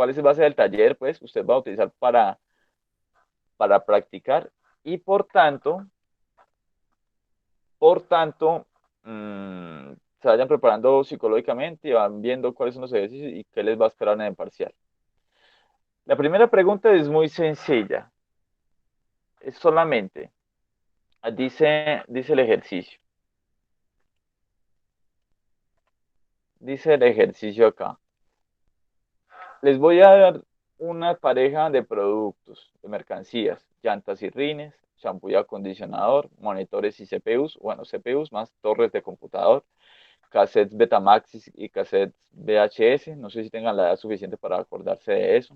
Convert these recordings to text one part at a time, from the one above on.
cuál va a ser el taller, pues, usted va a utilizar para practicar y por tanto, se vayan preparando psicológicamente y van viendo cuáles son los ejercicios y qué les va a esperar en el parcial. La primera pregunta es muy sencilla, es solamente, dice el ejercicio, dice el ejercicio acá. Les voy a dar una pareja de productos, de mercancías, llantas y rines, champú y acondicionador, monitores y CPUs, bueno, CPUs más torres de computador, cassettes Betamax y cassettes VHS, no sé si tengan la edad suficiente para acordarse de eso,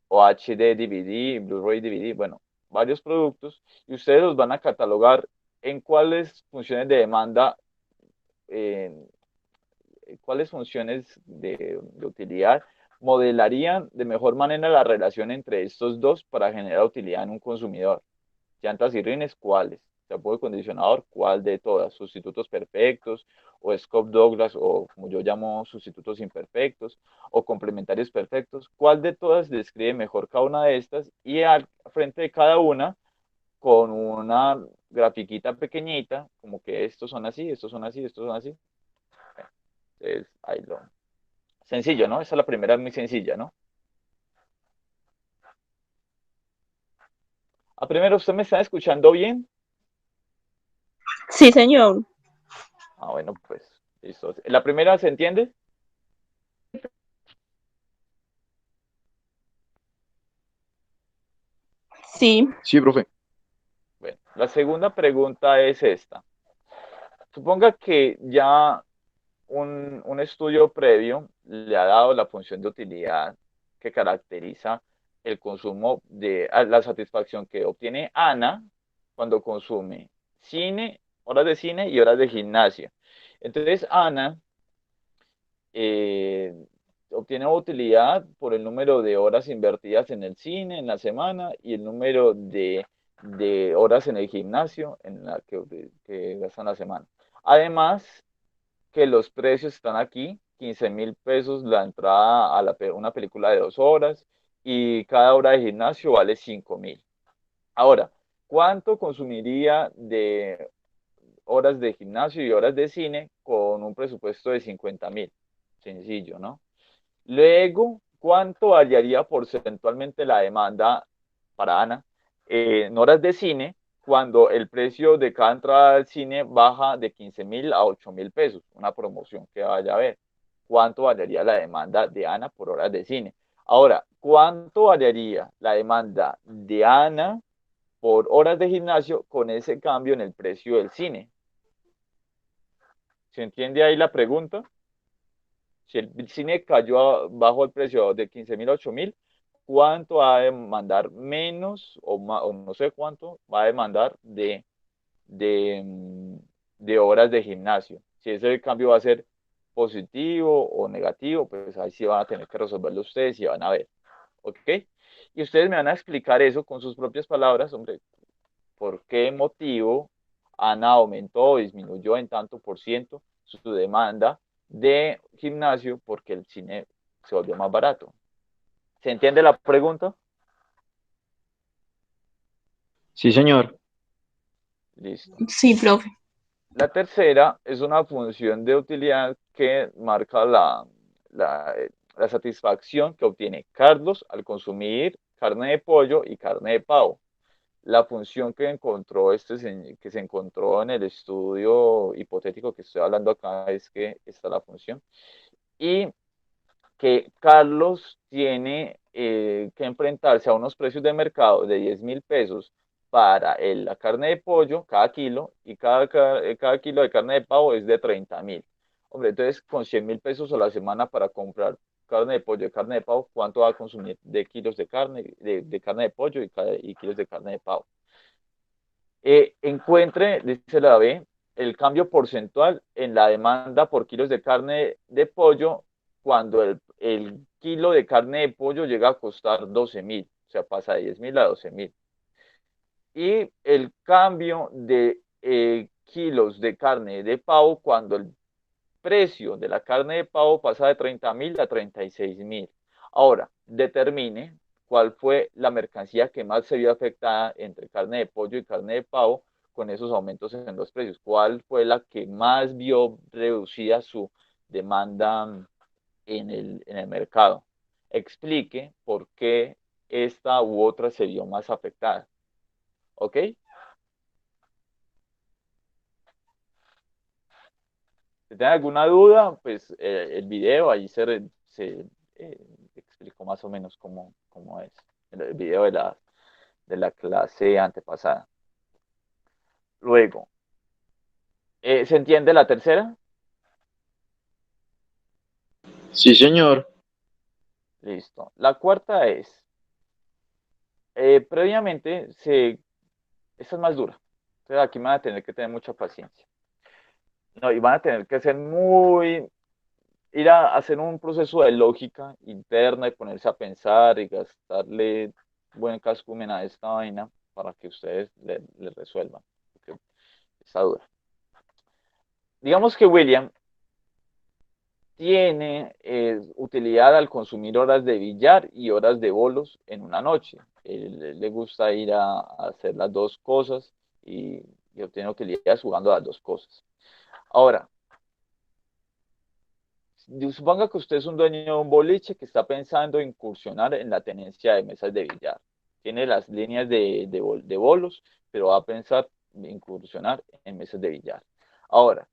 o HD DVD, Blu-ray DVD, bueno, varios productos, y ustedes los van a catalogar en cuáles funciones de demanda, eh, cuáles funciones de utilidad modelarían de mejor manera la relación entre estos dos para generar utilidad en un consumidor. Llantas y rines, ¿cuáles? Champú de acondicionador, ¿cuál de todas? Sustitutos perfectos, o Scott Douglas, o como yo llamo sustitutos imperfectos, o complementarios perfectos. ¿Cuál de todas describe mejor cada una de estas? Y al frente de cada una, con una grafiquita pequeñita, como que estos son así, estos son así, estos son así. Entonces, ahí lo... Sencillo, ¿no? Esa es la primera, muy sencilla, ¿no? A primero, ¿usted me está escuchando bien? Sí, señor. Ah, bueno, pues, listo. ¿La primera se entiende? Sí, Sí, profe. Bueno, la segunda pregunta es esta. Suponga que ya un estudio previo le ha dado la función de utilidad que caracteriza el consumo la satisfacción que obtiene Ana cuando consume cine, horas de cine y horas de gimnasia. Entonces, Ana eh, obtiene utilidad por el número de horas invertidas en el cine en la semana y el número de horas en el gimnasio en la que gasta en la semana. Además, que los precios están aquí, 15.000 pesos la entrada a una película de 2 horas y cada hora de gimnasio vale 5.000. Ahora, ¿cuánto consumiría de horas de gimnasio y horas de cine con un presupuesto de 50.000? Sencillo, ¿no? Luego, ¿cuánto variaría porcentualmente la demanda para Ana en horas de cine cuando el precio de cada entrada al cine baja de 15.000 a 8.000 pesos? Una promoción que vaya a haber. ¿Cuánto variaría la demanda de Ana por horas de cine? Ahora, ¿cuánto variaría la demanda de Ana por horas de gimnasio con ese cambio en el precio del cine? ¿Se entiende ahí la pregunta? Si el cine cayó bajo el precio de 15.000 a 8.000, ¿cuánto va a demandar menos o no sé cuánto va a demandar de, mm, de horas de gimnasio? Si ese cambio va a ser positivo o negativo, pues ahí sí van a tener que resolverlo ustedes y van a ver. ¿Ok? Y ustedes me van a explicar eso con sus propias palabras, hombre, por qué motivo Ana aumentó o disminuyó en tanto por ciento su demanda de gimnasio porque el cine se volvió más barato. ¿Se entiende la pregunta? Sí, señor. Listo. sí, profe. La tercera es una función de utilidad que marca la satisfacción que obtiene Carlos al consumir carne de pollo y carne de pavo. La función que se encontró en el estudio hipotético que estoy hablando acá es que está la función y que Carlos tiene que enfrentarse a unos precios de mercado de 10.000 pesos para la carne de pollo, cada kilo, y cada kilo de carne de pavo es de 30.000. Hombre, entonces con 100.000 pesos a la semana para comprar carne de pollo y carne de pavo, ¿cuánto va a consumir de kilos de carne, de carne de pollo y kilos de carne de pavo? Encuentre, dice la B, el cambio porcentual en la demanda por kilos de carne de pollo cuando el kilo de carne de pollo llega a costar 12.000, o sea, pasa de 10.000 a 12.000. Y el cambio de kilos de carne de pavo cuando el precio de la carne de pavo pasa de 30.000 a 36.000. Ahora, determine cuál fue la mercancía que más se vio afectada entre carne de pollo y carne de pavo con esos aumentos en los precios. ¿Cuál fue la que más vio reducida su demanda en el mercado? Explique por qué esta u otra se vio más afectada. ¿Ok? Si tienen alguna duda, pues el video ahí se explicó más o menos cómo es. El video de la clase antepasada. Luego, ¿se entiende la tercera? Sí, señor. Listo. La cuarta es, previamente, esta es más dura. Entonces aquí van a tener que tener mucha paciencia. No, y van a tener que ir a hacer un proceso de lógica interna y ponerse a pensar y gastarle buen cascumen a esta vaina para que ustedes le resuelvan. Porque está dura. Digamos que William tiene utilidad al consumir horas de billar y horas de bolos en una noche. Él le gusta ir a hacer las dos cosas y obtiene utilidades jugando las dos cosas. Ahora, suponga que usted es un dueño de un boliche que está pensando incursionar en la tenencia de mesas de billar. Tiene las líneas de bolos, pero va a pensar incursionar en mesas de billar. Ahora,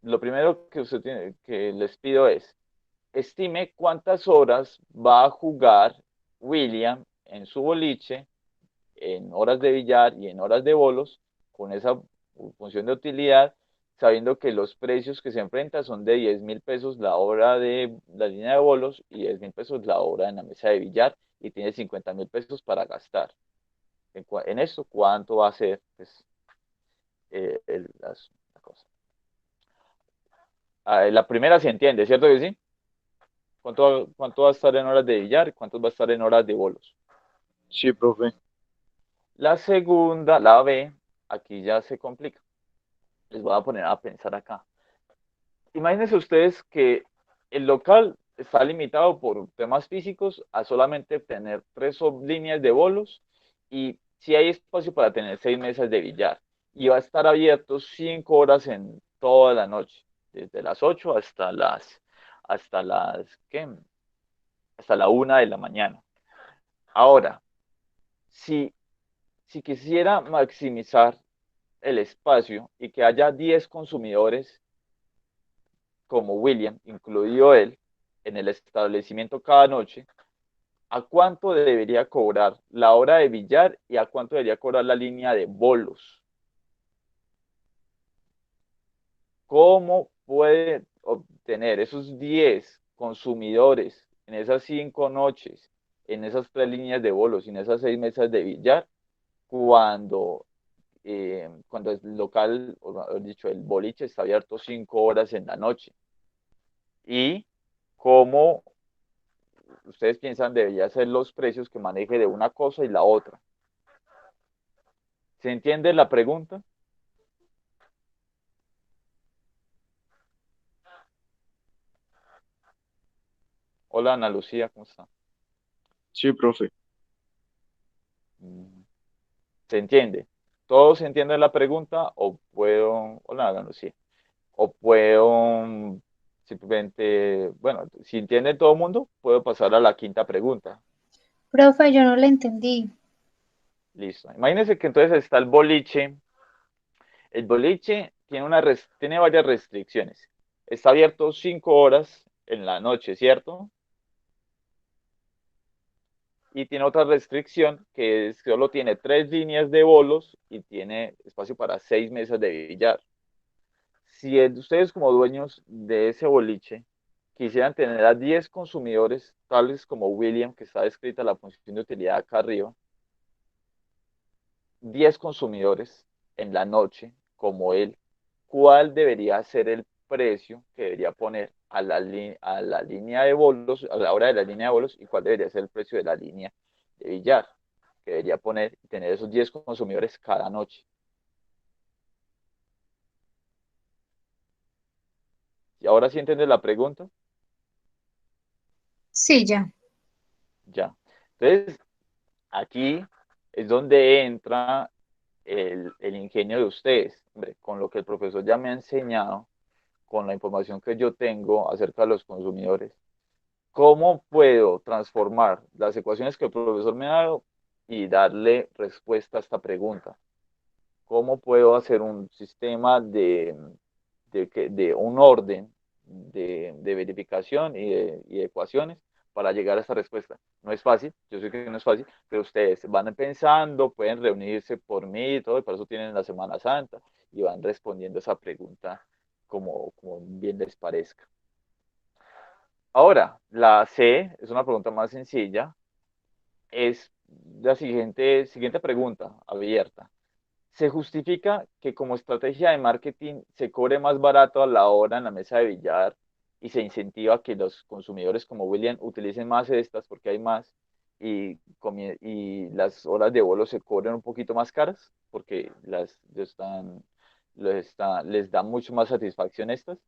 lo primero que usted tiene, que les pido es, estime cuántas horas va a jugar William en su boliche, en horas de billar y en horas de bolos, con esa función de utilidad, sabiendo que los precios que se enfrentan son de 10.000 pesos la hora de la línea de bolos y 10.000 pesos la hora en la mesa de billar y tiene 50.000 pesos para gastar. En esto, ¿cuánto va a ser pues, la cosa? La primera se entiende, ¿cierto que sí? ¿Cuánto va a estar en horas de billar y cuánto va a estar en horas de bolos? Sí, profe. La segunda, la B, aquí ya se complica. Les voy a poner a pensar acá. Imagínense ustedes que el local está limitado por temas físicos a solamente tener tres líneas de bolos y si hay espacio para tener 6 mesas de billar. Y va a estar abierto 5 horas en toda la noche, desde las 8 ¿qué? Hasta la 1 de la mañana. Ahora, si, si quisiera maximizar el espacio y que haya 10 consumidores como William, incluido él, en el establecimiento cada noche, ¿a cuánto debería cobrar la hora de billar y a cuánto debería cobrar la línea de bolos? ¿Cómo puede obtener esos 10 consumidores en esas 5 noches, en esas 3 líneas de bolos y en esas 6 mesas de billar, cuando el local, o mejor dicho, el boliche está abierto 5 horas en la noche? ¿Y cómo ustedes piensan debería ser los precios que maneje de una cosa y la otra? ¿Se entiende la pregunta? Hola Ana Lucía, ¿cómo está? Sí, profe. Mm, ¿Se entiende? ¿Todos entienden la pregunta o puedo, hola Ana Lucía, o puedo simplemente, bueno, si entiende todo el mundo, puedo pasar a la quinta pregunta. Profe, yo no le entendí. Listo. Imagínense que entonces está el boliche. El boliche tiene varias restricciones. Está abierto 5 horas en la noche, ¿cierto? Y tiene otra restricción que es que solo tiene 3 líneas de bolos y tiene espacio para 6 mesas de billar. Si ustedes como dueños de ese boliche quisieran tener a 10 consumidores, tales como William, que está descrita la función de utilidad acá arriba, 10 consumidores en la noche, como él, ¿cuál debería ser el precio que debería poner a la línea de bolos, a la hora de la línea de bolos, y cuál debería ser el precio de la línea de billar que debería poner y tener esos 10 consumidores cada noche? ¿Y ahora sí entiendes la pregunta? Sí, ya. Entonces, aquí es donde entra el ingenio de ustedes. Hombre, con lo que el profesor ya me ha enseñado, con la información que yo tengo acerca de los consumidores, ¿cómo puedo transformar las ecuaciones que el profesor me ha dado y darle respuesta a esta pregunta? ¿Cómo puedo hacer un sistema de un orden de verificación y de ecuaciones para llegar a esta respuesta? No es fácil, yo sé que no es fácil, pero ustedes van pensando, pueden reunirse por mí y todo, y por eso tienen la Semana Santa y van respondiendo esa pregunta como bien les parezca. Ahora, la C es una pregunta más sencilla, es la siguiente pregunta abierta. ¿Se justifica que como estrategia de marketing se cobre más barato a la hora en la mesa de billar y se incentiva que los consumidores como William utilicen más estas porque hay más y las horas de vuelo se cobren un poquito más caras porque les da mucho más satisfacción estas?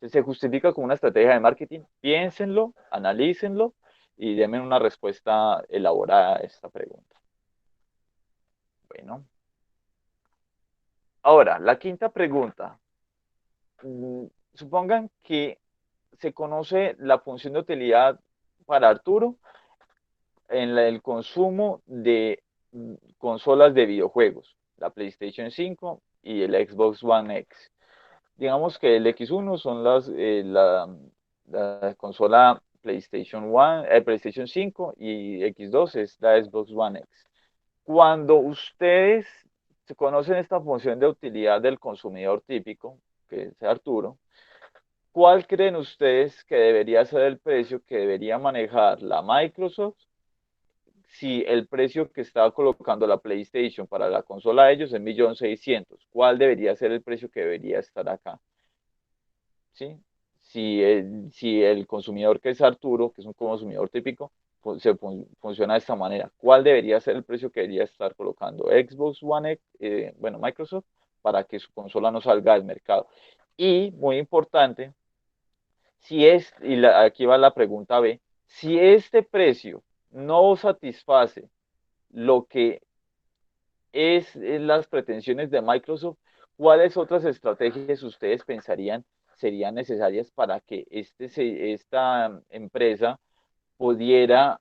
Se justifica como una estrategia de marketing. Piénsenlo, analícenlo y denme una respuesta elaborada a esta pregunta. Bueno, ahora, la quinta pregunta. Supongan que se conoce la función de utilidad para Arturo en el consumo de consolas de videojuegos, la PlayStation 5 y el Xbox One X. Digamos que el X1 son la consola PlayStation 5 y X2 es la Xbox One X. Cuando ustedes se conocen esta función de utilidad del consumidor típico, que es Arturo, ¿cuál creen ustedes que debería ser el precio que debería manejar la Microsoft si el precio que estaba colocando la PlayStation para la consola de ellos es 1.600.000? ¿Cuál debería ser el precio que debería estar acá? ¿Sí? Si el consumidor que es Arturo, que es un consumidor típico, funciona de esta manera. ¿Cuál debería ser el precio que debería estar colocando Xbox One X, bueno, Microsoft, para que su consola no salga del mercado? Y muy importante, aquí va la pregunta B, si este precio no satisface lo que es las pretensiones de Microsoft, ¿cuáles otras estrategias ustedes pensarían serían necesarias para que esta empresa pudiera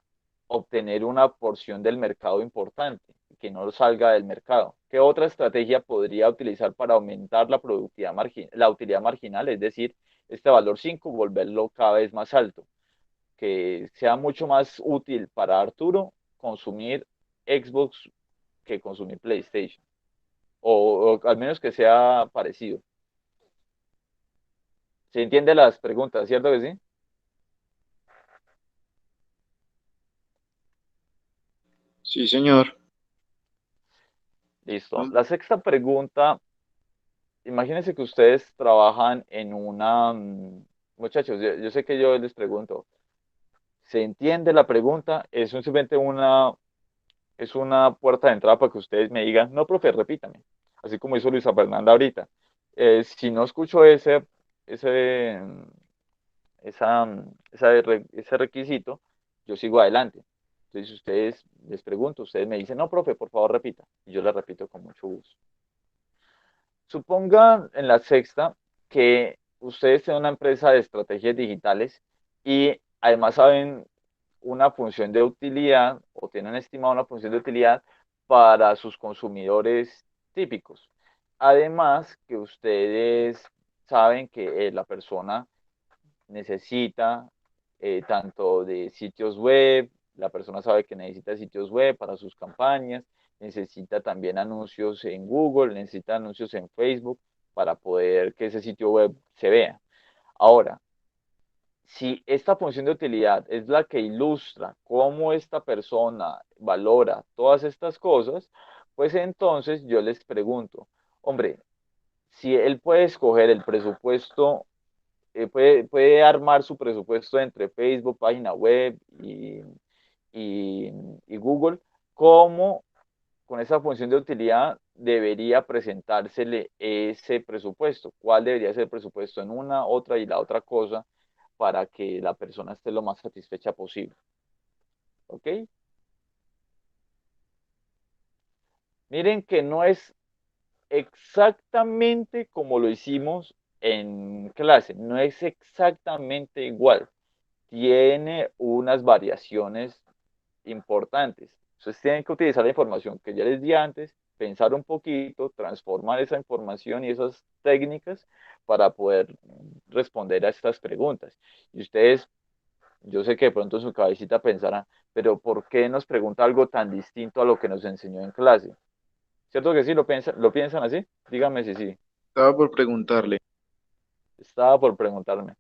obtener una porción del mercado importante, que no salga del mercado? ¿Qué otra estrategia podría utilizar para aumentar la utilidad marginal, es decir, este valor 5, volverlo cada vez más alto? Que sea mucho más útil para Arturo consumir Xbox que consumir PlayStation, o al menos que sea parecido. ¿Se entiende las preguntas, cierto que sí? Sí, señor. Listo. La sexta pregunta, imagínense que ustedes trabajan en muchachos, yo sé que yo les pregunto, ¿se entiende la pregunta? Es simplemente es una puerta de entrada para que ustedes me digan, no, profe, repítame, así como hizo Luisa Fernanda ahorita. Si no escucho ese, ese requisito, yo sigo adelante. Entonces, si ustedes les pregunto, ustedes me dicen, no, profe, por favor, repita. Y yo les repito con mucho gusto. Supongan en la sexta que ustedes tienen una empresa de estrategias digitales y además saben una función de utilidad o tienen estimado una función de utilidad para sus consumidores típicos. Además que ustedes saben que la persona necesita tanto de sitios web, la persona sabe que necesita sitios web para sus campañas, necesita también anuncios en Google, necesita anuncios en Facebook para poder que ese sitio web se vea. Ahora, si esta función de utilidad es la que ilustra cómo esta persona valora todas estas cosas, pues entonces yo les pregunto, hombre, si él puede escoger el presupuesto, puede armar su presupuesto entre Facebook, página web y, y Google, ¿cómo con esa función de utilidad debería presentársele ese presupuesto? ¿Cuál debería ser el presupuesto en una, otra y la otra cosa para que la persona esté lo más satisfecha posible? ¿Ok? Miren que no es exactamente como lo hicimos en clase, no es exactamente igual. Tiene unas variaciones importantes. Ustedes tienen que utilizar la información que ya les di antes, pensar un poquito, transformar esa información y esas técnicas para poder responder a estas preguntas. Y ustedes, yo sé que de pronto en su cabecita pensarán, pero ¿por qué nos pregunta algo tan distinto a lo que nos enseñó en clase? ¿Cierto que sí? ¿Lo piensan así? Díganme si sí. Estaba por preguntarle. Estaba por preguntarme.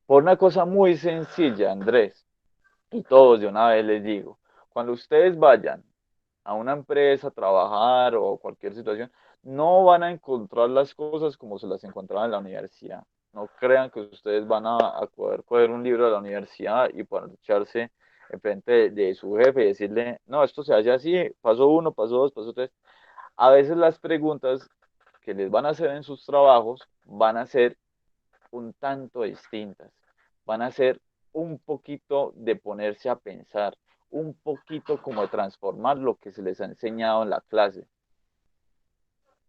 Por una cosa muy sencilla, Andrés, y todos de una vez les digo, cuando ustedes vayan a una empresa a trabajar o cualquier situación, no van a encontrar las cosas como se las encontraban en la universidad. No crean que ustedes van a poder coger un libro de la universidad y poder echarse enfrente de su jefe y decirle, no, esto se hace así, paso uno, paso dos, paso tres. A veces las preguntas que les van a hacer en sus trabajos van a ser un tanto distintas, van a ser un poquito de ponerse a pensar, un poquito como de transformar lo que se les ha enseñado en la clase.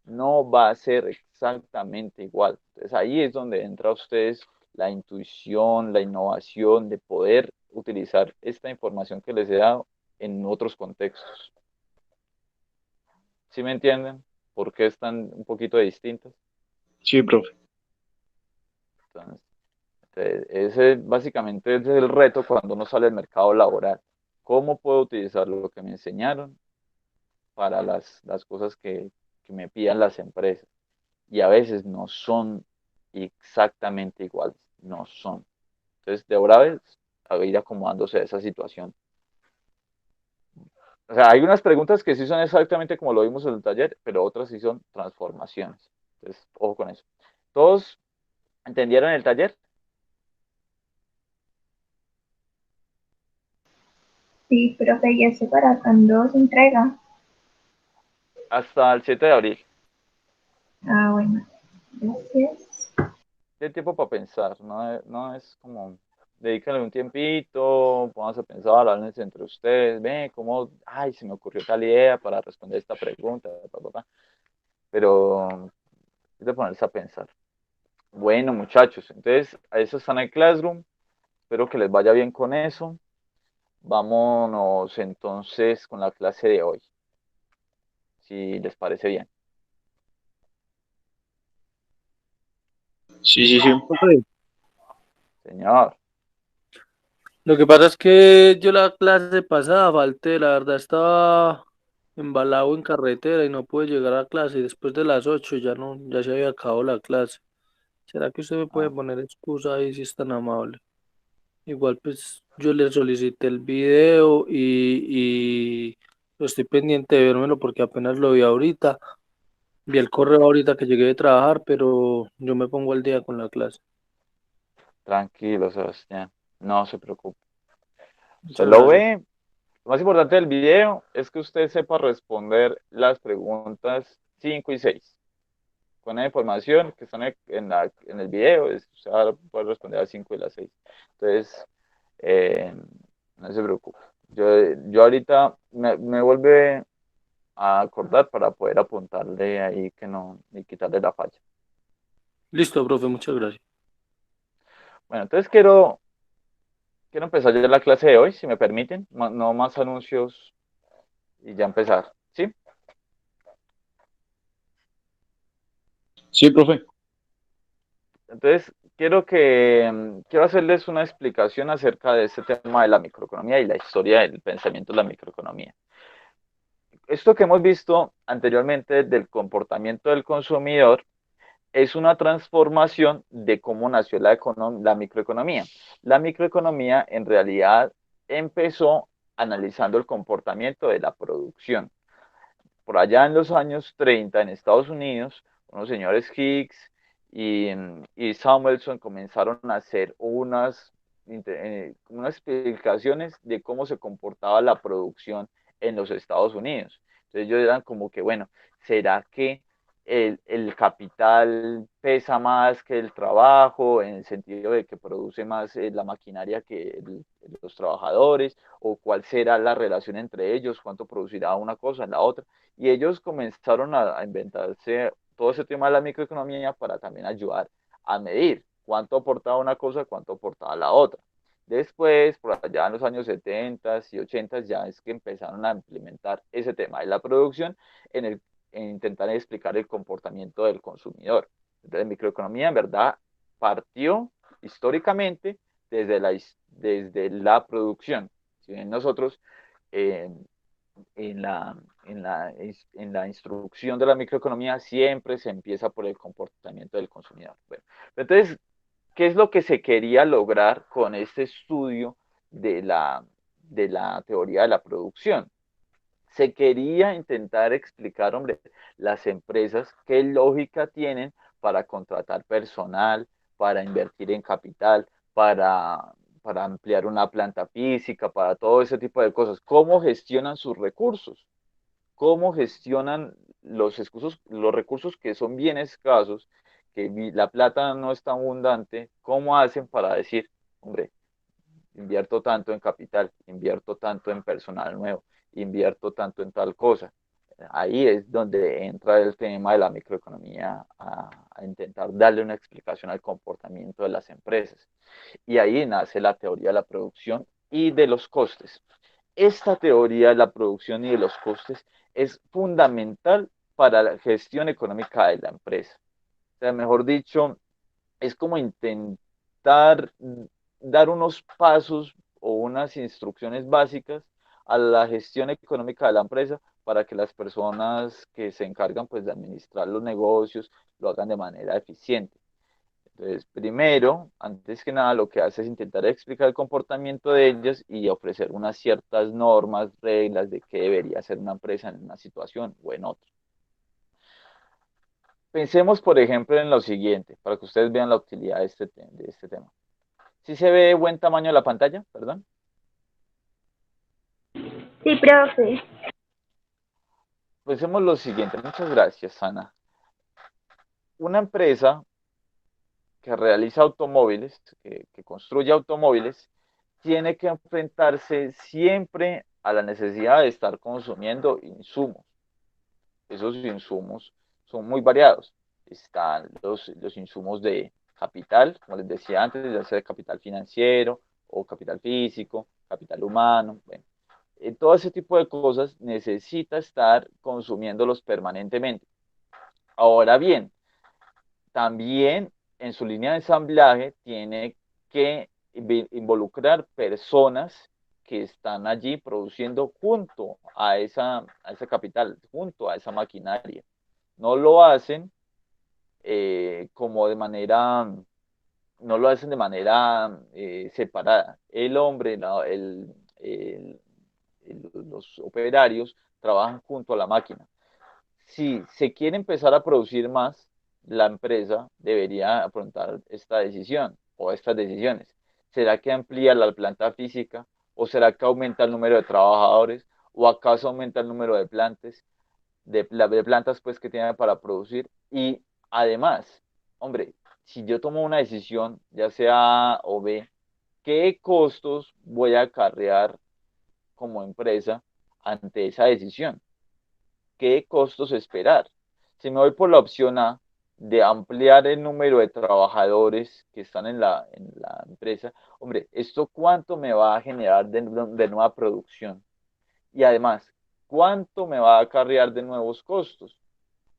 No va a ser exactamente igual. Entonces ahí es donde entra a ustedes la intuición, la innovación de poder utilizar esta información que les he dado en otros contextos. ¿Sí me entienden? ¿Por qué están un poquito distintas? Sí, profe. Entonces, ese básicamente es el reto cuando uno sale al mercado laboral. ¿Cómo puedo utilizar lo que me enseñaron para las cosas que me pidan las empresas? Y a veces no son exactamente iguales, no son. Entonces, de ahora vez a ir acomodándose a esa situación. O sea, hay unas preguntas que sí son exactamente como lo vimos en el taller, pero otras sí son transformaciones. Entonces, ojo con eso. ¿Todos entendieron el taller? Sí, profe, ya se para cuando se entrega. Hasta el 7 de abril. Ah, bueno, gracias. Tiene tiempo para pensar, no es como, dedícale un tiempito, pónganse a pensar, háblense entre ustedes, ven cómo, ay, se me ocurrió tal idea para responder esta pregunta, pa, pa, pa. Pero es de ponerse a pensar. Bueno, muchachos, entonces, a eso están en el Classroom, espero que les vaya bien con eso. Vámonos entonces con la clase de hoy, si les parece bien. Sí, sí, sí. Profe, Señor, lo que pasa es que yo la clase pasada falté, la verdad estaba embalado en carretera y no pude llegar a clase y después de las 8 ya no, ya se había acabado la clase. ¿Será que usted me puede ah, poner excusa ahí si es tan amable? Igual pues yo le solicité el video y estoy pendiente de vérmelo porque apenas lo vi ahorita. Vi el correo ahorita que llegué de trabajar, pero yo me pongo al día con la clase. tranquilo, Sebastián, no se preocupe. Se Muchas lo gracias. ve. Lo más importante del video es que usted sepa responder las preguntas 5 y 6. Con la información que están en el video, usted va a poder responder a las 5 y las 6. Entonces, eh, no se preocupe. Yo ahorita me vuelve a acordar para poder apuntarle ahí que no, y quitarle la falla. Listo, profe, muchas gracias. Bueno, entonces quiero empezar ya la clase de hoy, si me permiten. No más anuncios y ya empezar. ¿Sí? Sí, profe. Entonces, quiero hacerles una explicación acerca de este tema de la microeconomía y la historia del pensamiento de la microeconomía. Esto que hemos visto anteriormente del comportamiento del consumidor es una transformación de cómo nació la microeconomía. La microeconomía en realidad empezó analizando el comportamiento de la producción. Por allá en los años 30 en Estados Unidos, unos señores Higgs y, y Samuelson comenzaron a hacer unas explicaciones de cómo se comportaba la producción en los Estados Unidos. Entonces ellos eran como que, bueno, ¿será que el capital pesa más que el trabajo, en el sentido de que produce más la maquinaria que los trabajadores, o cuál será la relación entre ellos, cuánto producirá una cosa en la otra. Y ellos comenzaron a inventarse todo ese tema de la microeconomía para también ayudar a medir cuánto aportaba una cosa, cuánto aportaba la otra. Después, por allá en los años 70 y 80, ya es que empezaron a implementar ese tema de la producción en el en intentar explicar el comportamiento del consumidor. Entonces, la microeconomía en verdad partió históricamente desde la producción. Si bien nosotros eh, en, la, en la instrucción de la microeconomía siempre se empieza por el comportamiento del consumidor. Bueno, entonces, ¿qué es lo que se quería lograr con este estudio de la teoría de la producción? Se quería intentar explicar, hombre, las empresas qué lógica tienen para contratar personal, para invertir en capital, para ampliar una planta física, para todo ese tipo de cosas. ¿Cómo gestionan sus recursos? ¿Cómo gestionan los recursos que son bien escasos, que la plata no es tan abundante? ¿Cómo hacen para decir, hombre, invierto tanto en capital, invierto tanto en personal nuevo, invierto tanto en tal cosa? Ahí es donde entra el tema de la microeconomía a intentar darle una explicación al comportamiento de las empresas. Y ahí nace la teoría de la producción y de los costes. Esta teoría de la producción y de los costes es fundamental para la gestión económica de la empresa. O sea, mejor dicho, es como intentar dar unos pasos o unas instrucciones básicas a la gestión económica de la empresa para que las personas que se encargan pues de administrar los negocios lo hagan de manera eficiente. Entonces, primero, antes que nada, lo que hace es intentar explicar el comportamiento de ellas y ofrecer unas ciertas normas, reglas de qué debería hacer una empresa en una situación o en otra. Pensemos, por ejemplo, en lo siguiente, para que ustedes vean la utilidad de este tema. ¿Sí se ve buen tamaño la pantalla? Perdón. Sí, profe. Pensemos lo siguiente. Muchas gracias, Ana. Una empresa que realiza automóviles, que construye automóviles, tiene que enfrentarse siempre a la necesidad de estar consumiendo insumos. Esos insumos son muy variados. Están los insumos de capital, como les decía antes, ya sea de capital financiero o capital físico, capital humano. Bueno, todo ese tipo de cosas necesita estar consumiéndolos permanentemente. Ahora bien, también en su línea de ensamblaje tiene que involucrar personas que están allí produciendo junto a esa capital, junto a esa maquinaria. No lo hacen como de manera, no lo hacen de manera separada. El hombre, los operarios trabajan junto a la máquina. Si se quiere empezar a producir más, la empresa debería afrontar esta decisión o estas decisiones. ¿Será que amplía la planta física o será que aumenta el número de trabajadores o acaso aumenta el número de de plantas pues que tiene para producir? Y además, hombre, si yo tomo una decisión, ya sea A o B, ¿qué costos voy a acarrear como empresa ante esa decisión? ¿Qué costos esperar? Si me voy por la opción A de ampliar el número de trabajadores que están en la empresa, hombre, ¿esto cuánto me va a generar de nueva producción? Y además, ¿cuánto me va a acarrear de nuevos costos?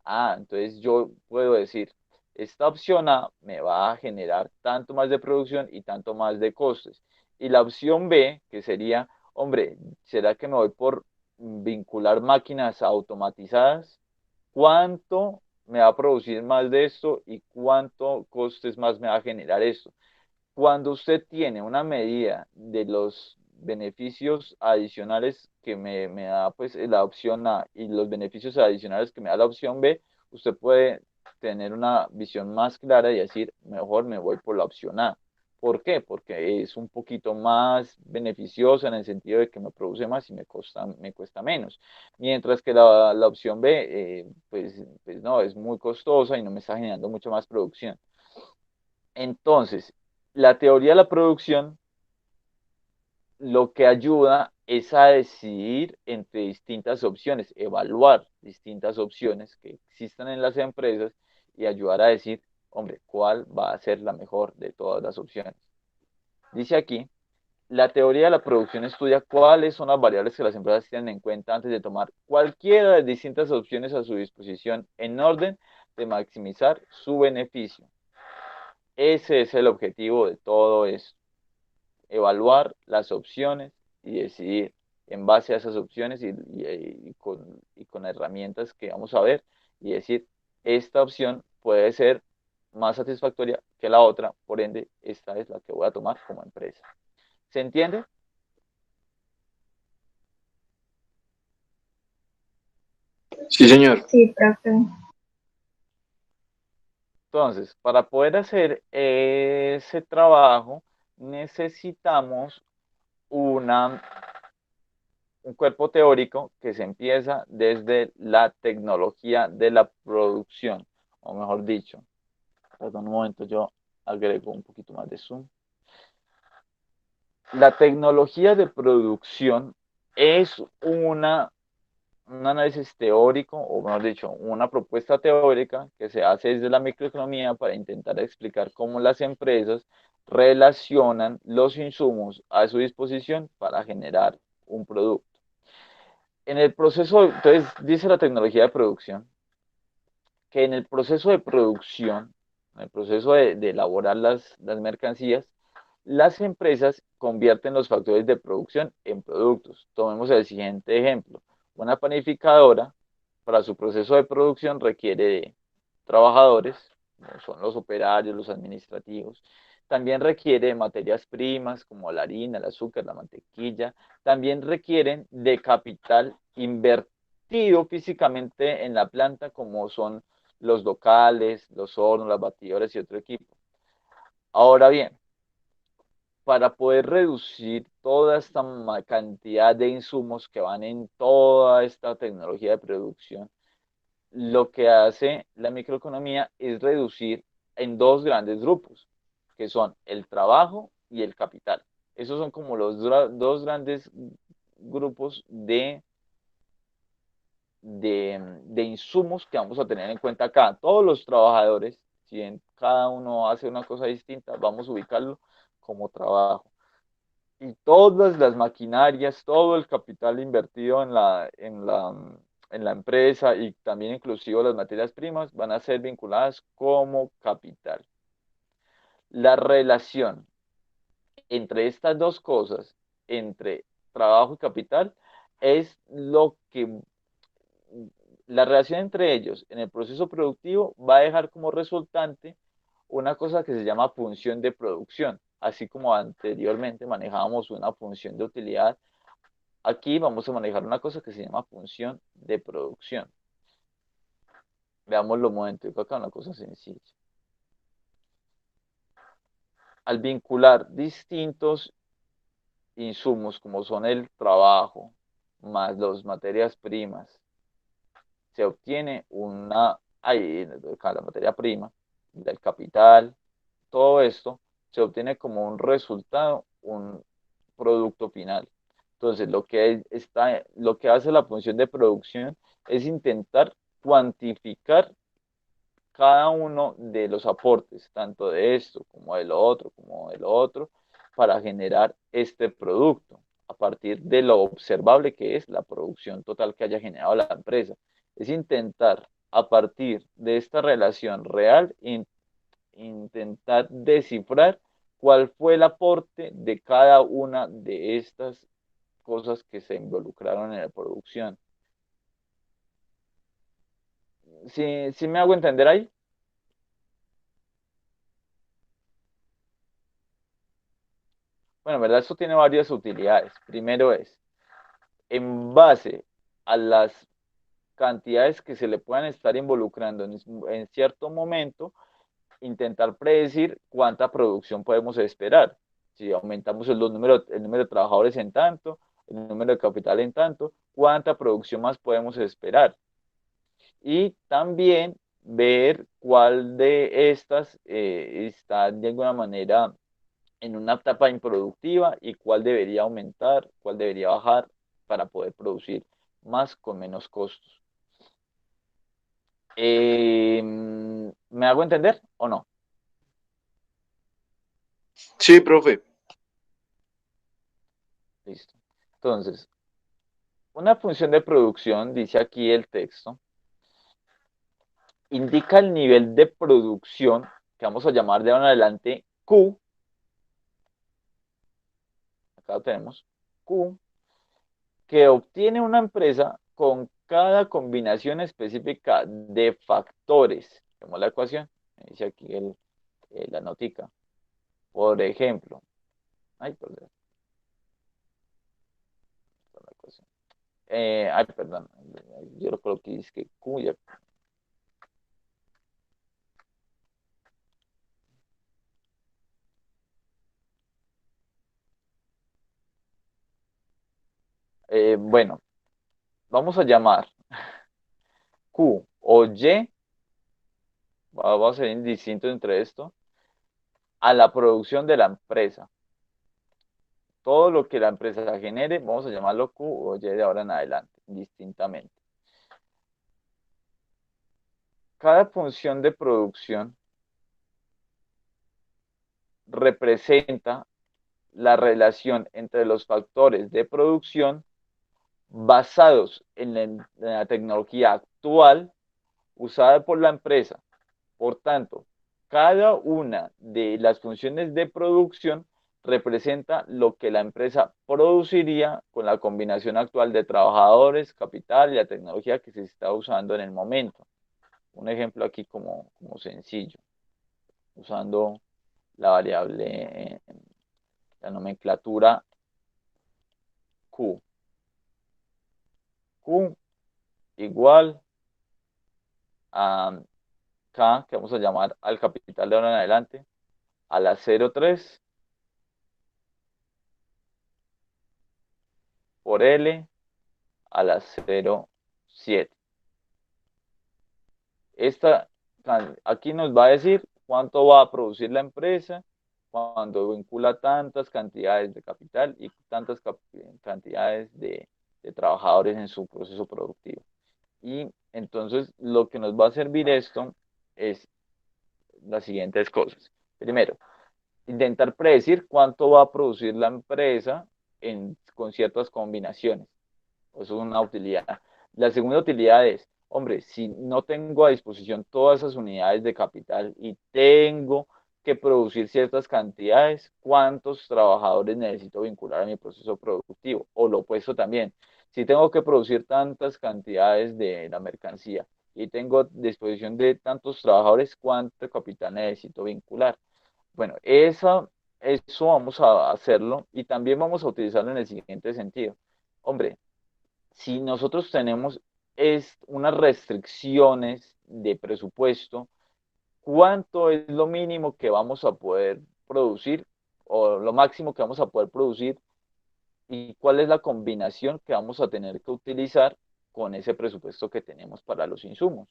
Ah, entonces yo puedo decir, esta opción A me va a generar tanto más de producción y tanto más de costes. Y la opción B, que sería, hombre, ¿será que me voy por vincular máquinas automatizadas? ¿Cuánto me va a producir más de esto y cuánto costes más me va a generar esto? Cuando usted tiene una medida de los beneficios adicionales que me da pues la opción A y los beneficios adicionales que me da la opción B, usted puede tener una visión más clara y decir, mejor me voy por la opción A. ¿Por qué? Porque es un poquito más beneficiosa en el sentido de que me produce más y me cuesta menos. Mientras que la opción B, pues no, es muy costosa y no me está generando mucho más producción. Entonces, la teoría de la producción lo que ayuda es a decidir entre distintas opciones, evaluar distintas opciones que existan en las empresas y ayudar a decir, hombre, cuál va a ser la mejor de todas las opciones. Dice aquí, la teoría de la producción estudia cuáles son las variables que las empresas tienen en cuenta antes de tomar cualquiera de las distintas opciones a su disposición en orden de maximizar su beneficio. Ese es el objetivo de todo esto, evaluar las opciones y decidir en base a esas opciones y con herramientas que vamos a ver y decir, esta opción puede ser más satisfactoria que la otra, por ende, esta es la que voy a tomar como empresa. ¿Se entiende? Sí, señor. Sí, profe. Entonces, para poder hacer ese trabajo, necesitamos una, un cuerpo teórico que se empieza desde la tecnología de la producción, o mejor dicho, perdón un momento, yo agrego un poquito más de zoom. La tecnología de producción es un análisis teórico, o mejor dicho, una propuesta teórica que se hace desde la microeconomía para intentar explicar cómo las empresas relacionan los insumos a su disposición para generar un producto. En el proceso, entonces, dice la tecnología de producción, que en el proceso de producción, en el proceso de elaborar las mercancías, las empresas convierten los factores de producción en productos. Tomemos el siguiente ejemplo. Una panificadora, para su proceso de producción, requiere de trabajadores, como son los operarios, los administrativos. También requiere de materias primas como la harina, el azúcar, la mantequilla. También requieren de capital invertido físicamente en la planta, como son los locales, los hornos, las batidoras y otro equipo. Ahora bien, para poder reducir toda esta cantidad de insumos que van en toda esta tecnología de producción, lo que hace la microeconomía es reducir en dos grandes grupos, que son el trabajo y el capital. Esos son como los dos grandes grupos de insumos que vamos a tener en cuenta acá. Todos los trabajadores, si en cada uno hace una cosa distinta, vamos a ubicarlo como trabajo. Y todas las maquinarias, todo el capital invertido en la empresa y también inclusive las materias primas van a ser vinculadas como capital. La relación entre estas dos cosas, entre trabajo y capital, es lo que la relación entre ellos en el proceso productivo va a dejar como resultante una cosa que se llama función de producción, así como anteriormente manejábamos una función de utilidad. Aquí vamos a manejar una cosa que se llama función de producción. Veámoslo un momento, acá una cosa sencilla. Al vincular distintos insumos como son el trabajo más las materias primas, se obtiene la materia prima, del capital, todo esto se obtiene como un resultado, un producto final. Entonces, lo que hace la función de producción es intentar cuantificar cada uno de los aportes, tanto de esto como de lo otro, para generar este producto, a partir de lo observable que es la producción total que haya generado la empresa. Es intentar, a partir de esta relación real, intentar descifrar cuál fue el aporte de cada una de estas cosas que se involucraron en la producción. ¿Sí me hago entender ahí? Bueno, en verdad esto tiene varias utilidades. Primero es, en base a las cantidades que se le puedan estar involucrando en cierto momento, intentar predecir cuánta producción podemos esperar. Si aumentamos el número de trabajadores en tanto, el número de capital en tanto, cuánta producción más podemos esperar. Y también ver cuál de estas está de alguna manera en una etapa improductiva y cuál debería aumentar, cuál debería bajar para poder producir más con menos costos. ¿Me hago entender o no? Sí, profe. Listo. Entonces, una función de producción, dice aquí el texto, indica el nivel de producción que vamos a llamar de ahora en adelante Q. Acá lo tenemos. Q, que obtiene una empresa con cada combinación específica de factores. Vemos la ecuación, dice aquí la notica. Por ejemplo, ay, perdón, la ecuación. Ay, perdón, yo lo coloqué, es que Q ya. Bueno, vamos a llamar Q o Y, vamos a ser indistintos entre esto, a la producción de la empresa. Todo lo que la empresa genere, vamos a llamarlo Q o Y de ahora en adelante, distintamente. Cada función de producción representa la relación entre los factores de producción basados en la tecnología actual usada por la empresa. Por tanto, cada una de las funciones de producción representa lo que la empresa produciría con la combinación actual de trabajadores, capital y la tecnología que se está usando en el momento. Un ejemplo aquí como sencillo, usando la variable, la nomenclatura Q. Q igual a K, que vamos a llamar al capital de ahora en adelante, a la 0,3 por L a la 0,7. Aquí nos va a decir cuánto va a producir la empresa cuando vincula tantas cantidades de capital y tantas cantidades de trabajadores en su proceso productivo. Y entonces lo que nos va a servir esto es las siguientes cosas. Primero, intentar predecir cuánto va a producir la empresa con ciertas combinaciones. Eso es una utilidad. La segunda utilidad es, hombre, si no tengo a disposición todas esas unidades de capital y tengo que producir ciertas cantidades, ¿cuántos trabajadores necesito vincular a mi proceso productivo? O lo opuesto también, si tengo que producir tantas cantidades de la mercancía y tengo a disposición de tantos trabajadores, ¿cuánto capital necesito vincular? Bueno, eso vamos a hacerlo y también vamos a utilizarlo en el siguiente sentido. Hombre, si nosotros tenemos unas restricciones de presupuesto, ¿cuánto es lo mínimo que vamos a poder producir o lo máximo que vamos a poder producir y cuál es la combinación que vamos a tener que utilizar con ese presupuesto que tenemos para los insumos?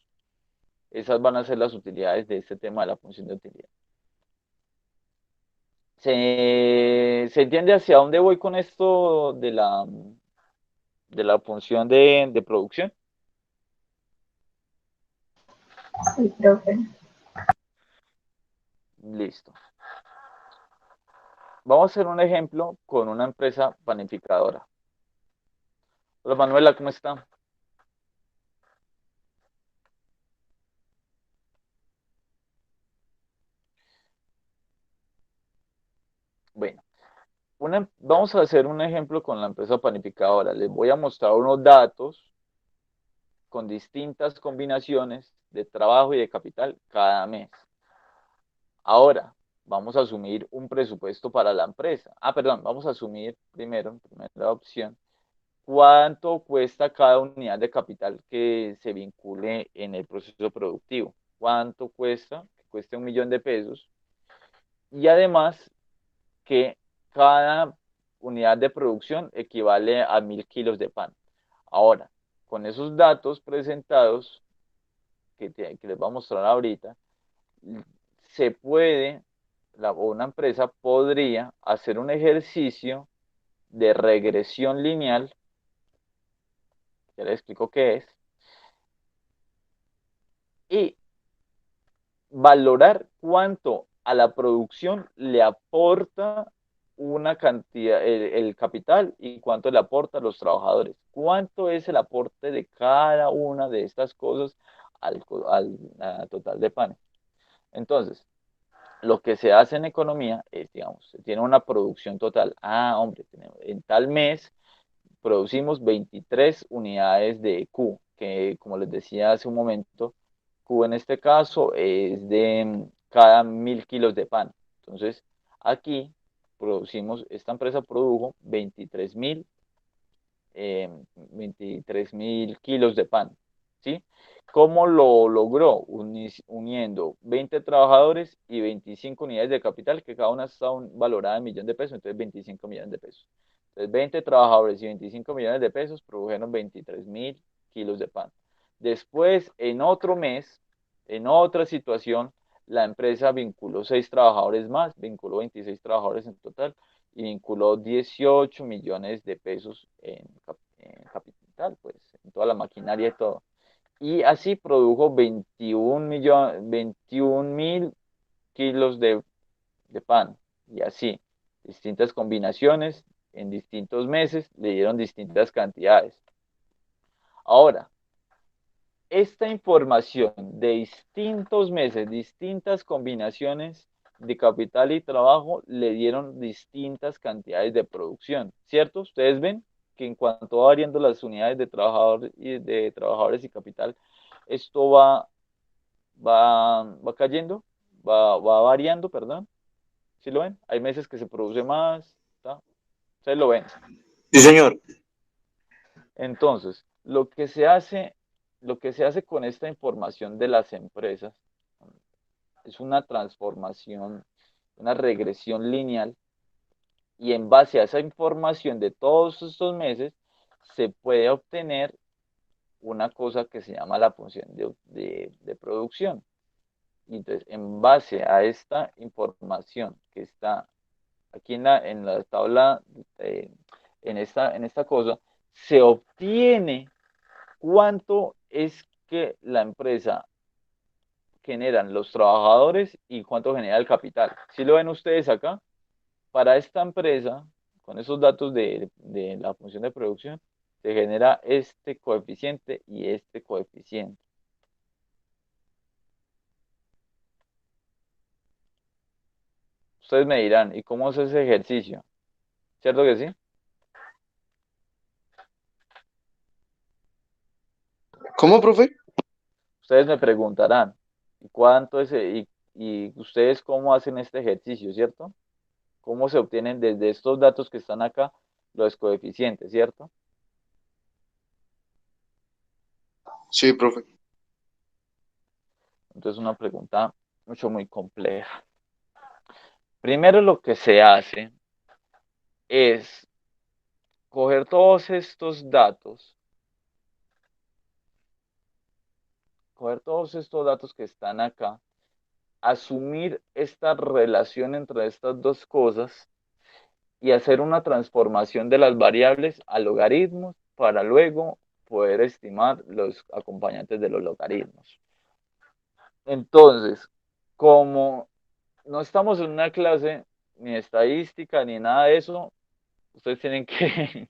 Esas van a ser las utilidades de este tema de la función de utilidad. ¿Se entiende hacia dónde voy con esto de la función de producción? Sí, profe. Listo. Vamos a hacer un ejemplo con una empresa panificadora. Hola Manuela, ¿cómo está? Bueno, vamos a hacer un ejemplo con la empresa panificadora. Les voy a mostrar unos datos con distintas combinaciones de trabajo y de capital cada mes. Ahora, vamos a asumir un presupuesto para la empresa. Perdón, vamos a asumir primero, en primera opción, cuánto cuesta cada unidad de capital que se vincule en el proceso productivo. ¿Cuánto cuesta cueste 1.000.000 de pesos, y además que cada unidad de producción equivale a 1.000 kilos de pan. Ahora, con esos datos presentados, que les voy a mostrar ahorita, se puede, una empresa podría hacer un ejercicio de regresión lineal, ya les explico qué es, y valorar cuánto a la producción le aporta una cantidad, el capital, y cuánto le aporta a los trabajadores. ¿Cuánto es el aporte de cada una de estas cosas al total de panes? Entonces, lo que se hace en economía es, digamos, se tiene una producción total. Ah, hombre, en tal mes producimos 23 unidades de Q, que como les decía hace un momento, Q en este caso es de cada 1.000 kilos de pan. Entonces, aquí esta empresa produjo 23.000 kilos de pan, ¿sí? ¿Cómo lo logró? Uniendo 20 trabajadores y 25 unidades de capital, que cada una está valorada en 1.000.000 de pesos, entonces 25 millones de pesos. Entonces 20 trabajadores y 25 millones de pesos produjeron 23.000 kilos de pan. Después, en otro mes, en otra situación, la empresa vinculó 6 trabajadores más, vinculó 26 trabajadores en total, y vinculó 18 millones de pesos en capital, pues, en toda la maquinaria y todo. Y así produjo 21.000 kilos de pan. Y así, distintas combinaciones en distintos meses le dieron distintas cantidades. Ahora, esta información de distintos meses, distintas combinaciones de capital y trabajo le dieron distintas cantidades de producción, ¿cierto? Ustedes ven que en cuanto va variando las unidades de trabajadores y capital, esto va cayendo, va variando, perdón. ¿Sí lo ven? Hay meses que se produce más, ¿tá? Ustedes lo ven. Sí, señor. Entonces, lo que se hace con esta información de las empresas es una transformación, una regresión lineal, y en base a esa información de todos estos meses se puede obtener una cosa que se llama la función de producción. Y entonces, en base a esta información que está aquí en la tabla, en esta cosa, se obtiene cuánto es que la empresa generan los trabajadores y cuánto genera el capital. ¿Sí lo ven ustedes acá? Para esta empresa, con esos datos de la función de producción, se genera este coeficiente y este coeficiente. Ustedes me dirán, ¿y cómo es ese ejercicio? ¿Cierto que sí? ¿Cómo, profe? Ustedes me preguntarán, ¿y cuánto es, y ustedes cómo hacen este ejercicio, cierto? ¿Cómo se obtienen desde estos datos que están acá los coeficientes, cierto? Sí, profe. Entonces, una pregunta muy compleja. Primero, lo que se hace es coger todos estos datos que están acá, asumir esta relación entre estas dos cosas y hacer una transformación de las variables a logaritmos para luego poder estimar los acompañantes de los logaritmos. Entonces, como no estamos en una clase ni de estadística ni nada de eso, ustedes tienen que,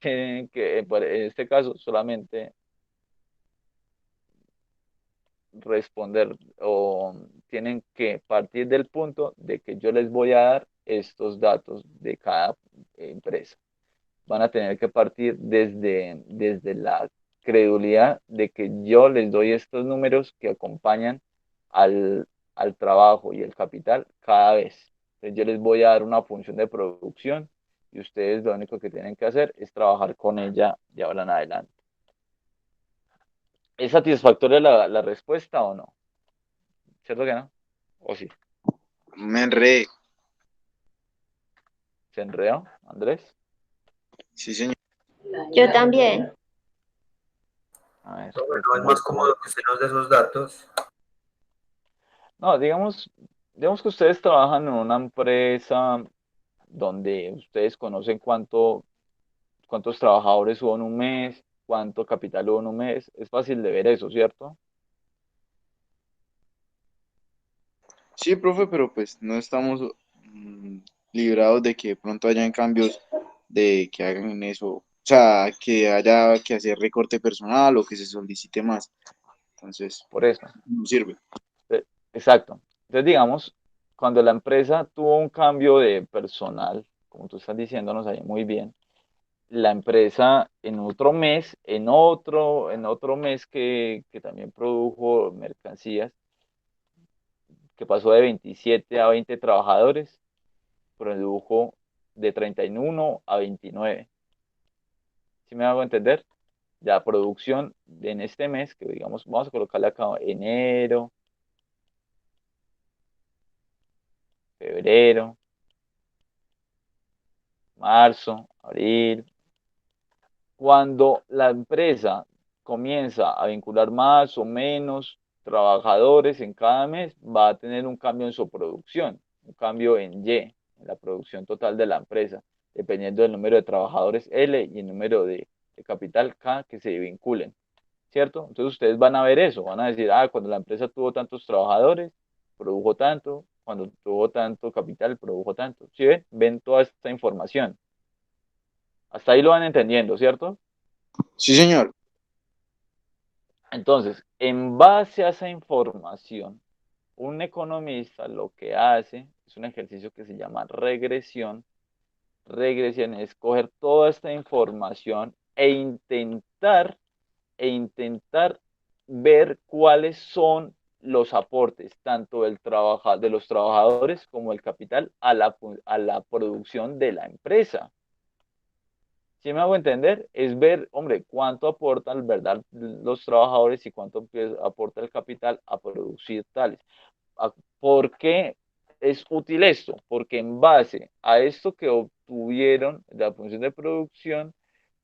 en este caso, solamente responder, o tienen que partir del punto de que yo les voy a dar estos datos de cada empresa. Van a tener que partir desde la credulidad de que yo les doy estos números que acompañan al, al trabajo y el capital cada vez. Entonces yo les voy a dar una función de producción y ustedes lo único que tienen que hacer es trabajar con ella de ahora en adelante. ¿Es satisfactoria la respuesta o no? ¿Cierto que no? ¿O sí? Me enredé. ¿Se enredó, Andrés? Sí, señor. Yo también. A ver, No, creo bueno, que es no. más cómodo que usted nos dé esos datos. No, digamos que ustedes trabajan en una empresa donde ustedes conocen cuántos trabajadores hubo en un mes, cuánto capital hubo en un mes. Es fácil de ver eso, ¿cierto? Sí, profe, pero pues no estamos mm, librados de que de pronto hayan cambios de que hagan eso. O sea, que haya que hacer recorte personal o que se solicite más. Entonces, Por eso. no sirve. Exacto. Entonces, digamos, cuando la empresa tuvo un cambio de personal, como tú estás diciéndonos ahí muy bien, la empresa en otro mes, en otro mes que también produjo mercancías, que pasó de 27 a 20 trabajadores, produjo de 31 a 29. ¿Sí me hago entender? Ya producción en este mes, que digamos, vamos a colocarle acá enero, febrero, marzo, abril. Cuando la empresa comienza a vincular más o menos trabajadores en cada mes, va a tener un cambio en su producción, un cambio en Y, en la producción total de la empresa, dependiendo del número de trabajadores L y el número de capital K que se vinculen, ¿cierto? Entonces ustedes van a ver eso, van a decir, cuando la empresa tuvo tantos trabajadores, produjo tanto, cuando tuvo tanto capital, produjo tanto. ¿Sí ven? Ven toda esta información. Hasta ahí lo van entendiendo, ¿cierto? Sí, señor. Entonces, en base a esa información, un economista lo que hace es un ejercicio que se llama regresión. Regresión es coger toda esta información e intentar ver cuáles son los aportes, tanto de los trabajadores como el capital a la producción de la empresa. Si me hago entender, es ver, hombre, cuánto aportan, ¿verdad?, los trabajadores y cuánto aporta el capital a producir tales. ¿Por qué es útil esto? Porque en base a esto que obtuvieron de la función de producción,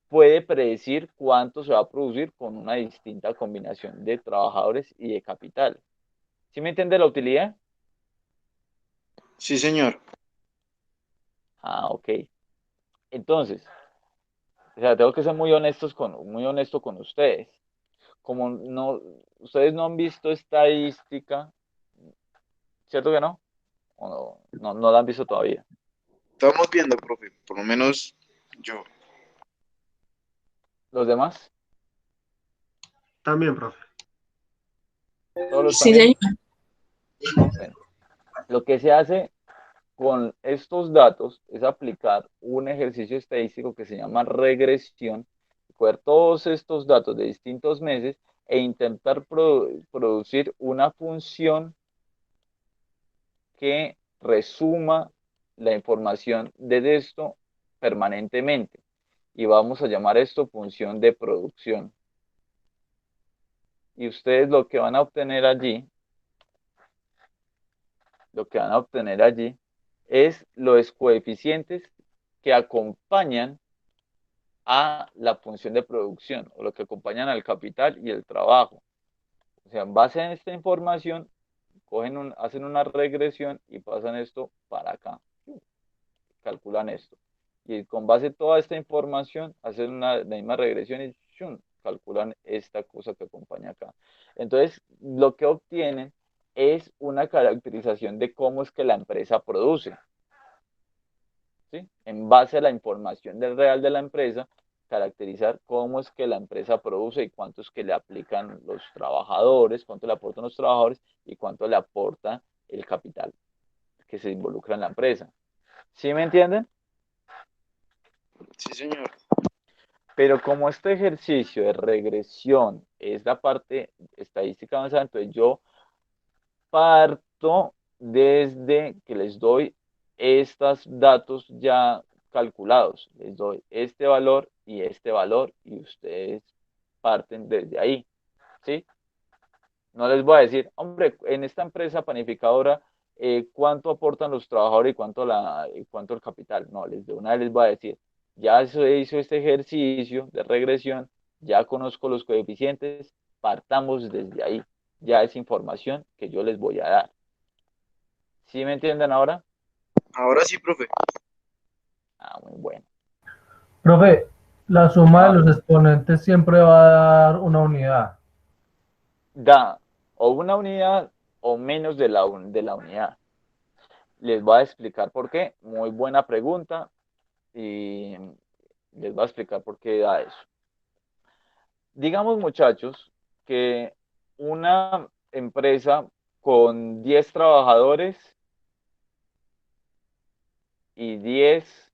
puede predecir cuánto se va a producir con una distinta combinación de trabajadores y de capital. ¿Sí me entiende la utilidad? Sí, señor. Ok. Entonces, o sea, tengo que ser muy honesto con ustedes. Como ustedes no han visto estadística, ¿cierto que no? ¿O no la han visto todavía? Estamos viendo, profe, por lo menos yo. ¿Los demás? También, profe. ¿Todos los Sí, también? señor. Bueno, lo que se hace con estos datos es aplicar un ejercicio estadístico que se llama regresión, coger todos estos datos de distintos meses e intentar producir una función que resuma la información de esto permanentemente. Y vamos a llamar esto función de producción. Y ustedes lo que van a obtener allí es los coeficientes que acompañan a la función de producción o lo que acompañan al capital y el trabajo. O sea, en base a esta información, hacen una regresión y pasan esto para acá. Calculan esto. Y con base a toda esta información, hacen la misma regresión y ¡shum!, calculan esta cosa que acompaña acá. Entonces, lo que obtienen es una caracterización de cómo es que la empresa produce. ¿Sí? En base a la información del real de la empresa, caracterizar cómo es que la empresa produce y cuánto es que le aplican los trabajadores, cuánto le aportan los trabajadores y cuánto le aporta el capital que se involucra en la empresa. ¿Sí me entienden? Sí, señor. Pero como este ejercicio de regresión es la parte estadística avanzada, entonces yo parto desde que les doy estos datos ya calculados. Les doy este valor y ustedes parten desde ahí, ¿sí? No les voy a decir, hombre, en esta empresa panificadora, ¿cuánto aportan los trabajadores y cuánto el capital? No, de una vez les voy a decir, ya se hizo este ejercicio de regresión, ya conozco los coeficientes, partamos desde ahí. Ya es información que yo les voy a dar. ¿Sí me entienden ahora? Ahora sí, profe. Ah, muy bueno. Profe, la suma de Ah, los exponentes siempre va a dar una unidad. da o una unidad o menos de la unidad. Les voy a explicar por qué. Muy buena pregunta y les voy a explicar por qué da eso. Digamos, muchachos, que una empresa con 10 trabajadores y 10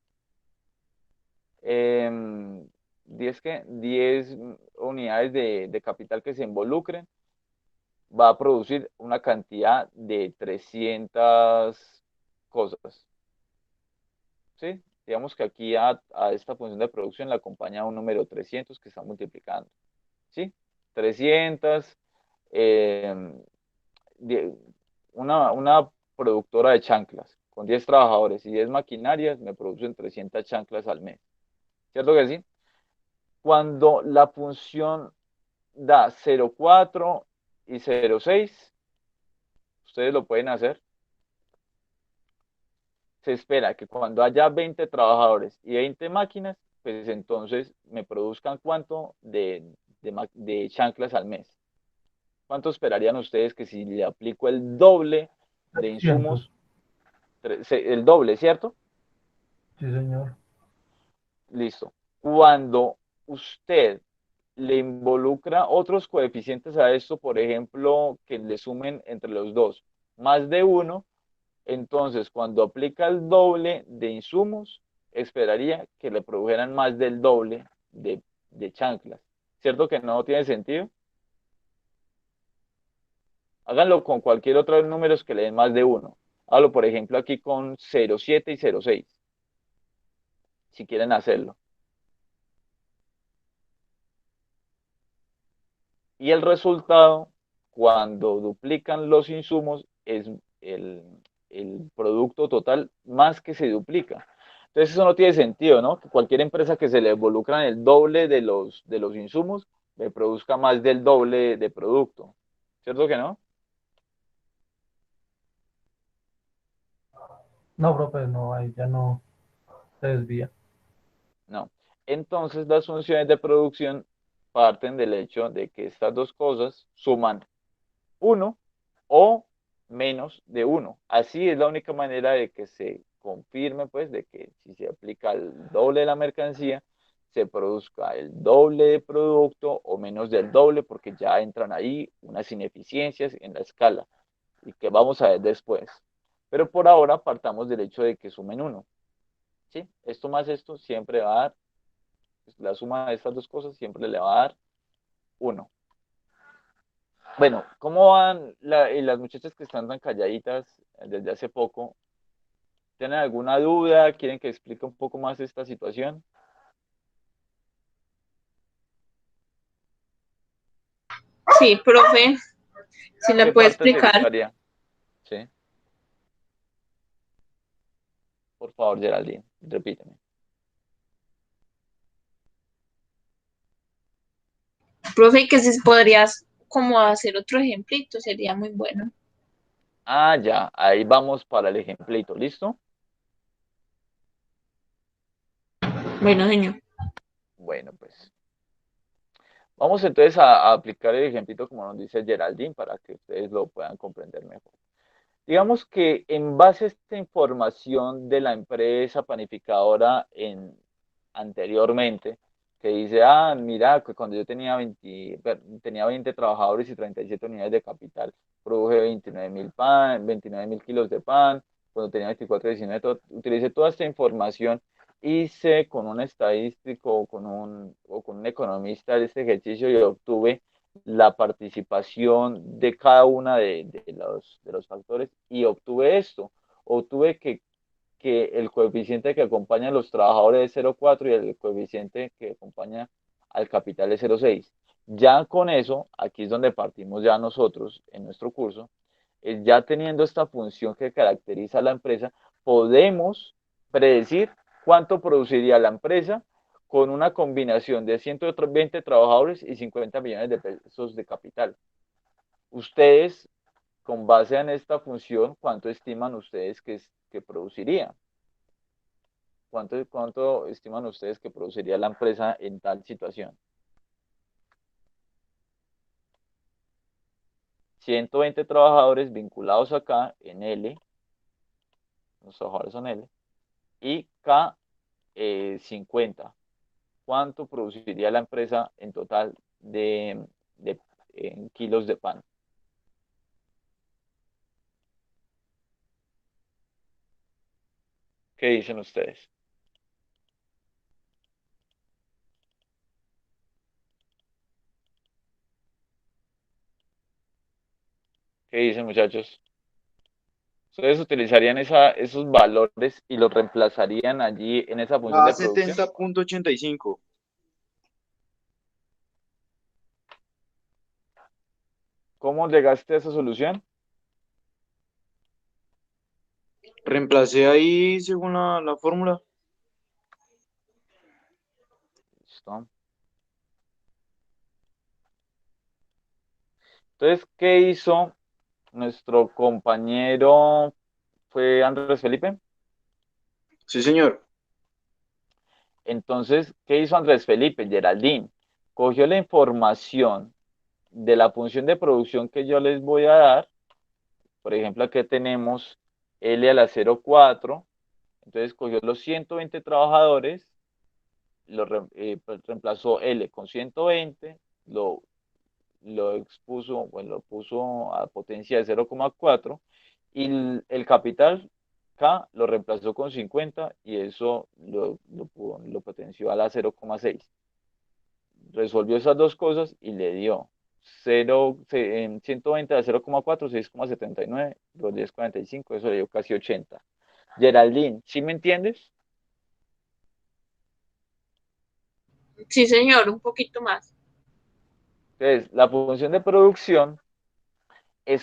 unidades de capital que se involucren, va a producir una cantidad de 300 cosas. ¿Sí? Digamos que aquí a esta función de producción le acompaña un número 300 que está multiplicando. ¿Sí? 300, eh, die- una productora de chanclas con 10 trabajadores y 10 maquinarias me producen 300 chanclas al mes. ¿Cierto que sí? Cuando la función da 0,4 y 0,6, ustedes lo pueden hacer. Se espera que cuando haya 20 trabajadores y 20 máquinas, pues entonces me produzcan cuánto de chanclas al mes. ¿Cuánto esperarían ustedes que si le aplico el doble de 300. insumos, el doble, ¿cierto? Sí, señor. Listo. Cuando usted le involucra otros coeficientes a esto, por ejemplo, que le sumen entre los dos más de uno, entonces cuando aplica el doble de insumos, esperaría que le produjeran más del doble de chanclas. ¿Cierto que no tiene sentido? Háganlo con cualquier otro número que le den más de uno. Háganlo, por ejemplo, aquí con 0,7 y 0,6, si quieren hacerlo. Y el resultado, cuando duplican los insumos, es el, el producto total más que se duplica. Entonces eso no tiene sentido, ¿no? Que cualquier empresa que se le involucra en el doble de los insumos, le produzca más del doble de producto. ¿Cierto que no? No, profe, no, ahí ya no se desvía. No. Entonces las funciones de producción parten del hecho de que estas dos cosas suman uno o menos de uno. Así es la única manera de que se confirme, pues, de que si se aplica el doble de la mercancía, se produzca el doble de producto o menos del doble, porque ya entran ahí unas ineficiencias en la escala y que vamos a ver después. Pero por ahora partamos del hecho de que sumen uno. ¿Sí? Esto más esto siempre va a dar, pues, la suma de estas dos cosas siempre le va a dar uno. Bueno, ¿cómo van las muchachas que están tan calladitas desde hace poco? ¿Tienen alguna duda? ¿Quieren que explique un poco más esta situación? Sí, profe, si le ¿Qué puede parte te explicar. gustaría? Sí, por favor, Geraldine, repíteme. Profe, que si podrías como hacer otro ejemplito, sería muy bueno. Ah, ya, ahí vamos para el ejemplito, ¿listo? Bueno, señor. Bueno, pues vamos entonces a aplicar el ejemplito como nos dice Geraldine para que ustedes lo puedan comprender mejor. Digamos que en base a esta información de la empresa panificadora anteriormente, que dice, mira, que cuando yo tenía 20 trabajadores y 37 unidades de capital, produje 29.000 kilos de pan, cuando tenía 24, 19, utilicé toda esta información, hice con un estadístico o con un economista este ejercicio y obtuve la participación de cada una de los factores y obtuve esto. Obtuve que el coeficiente que acompaña a los trabajadores es 0,4 y el coeficiente que acompaña al capital es 0,6. Ya con eso, aquí es donde partimos ya nosotros en nuestro curso, ya teniendo esta función que caracteriza a la empresa, podemos predecir cuánto produciría la empresa con una combinación de 120 trabajadores y 50 millones de pesos de capital. Ustedes, con base en esta función, ¿cuánto estiman ustedes que produciría? ¿Cuánto estiman ustedes que produciría la empresa en tal situación? 120 trabajadores vinculados acá en L, los trabajadores son L, y K 50. ¿Cuánto produciría la empresa en total de en kilos de pan? ¿Qué dicen ustedes? ¿Qué dicen, muchachos? ¿Ustedes utilizarían esos valores y los reemplazarían allí en esa función Da de producción? 70,85. ¿Cómo llegaste a esa solución? Reemplacé ahí según la fórmula. Listo. Entonces, ¿qué hizo nuestro compañero? ¿Fue Andrés Felipe? Sí, señor. Entonces, ¿qué hizo Andrés Felipe? Geraldine cogió la información de la función de producción que yo les voy a dar. Por ejemplo, aquí tenemos L a la 0,4. Entonces, cogió los 120 trabajadores, pues, reemplazó L con 120, lo expuso, bueno, lo puso a potencia de 0,4 y el capital K lo reemplazó con 50 y eso lo potenció a la 0,6. Resolvió esas dos cosas y le dio 120 a 0,4, 6,79, 10,45, eso le dio casi 80. Geraldine, ¿sí me entiendes? Sí, señor, un poquito más. Entonces, la función de producción es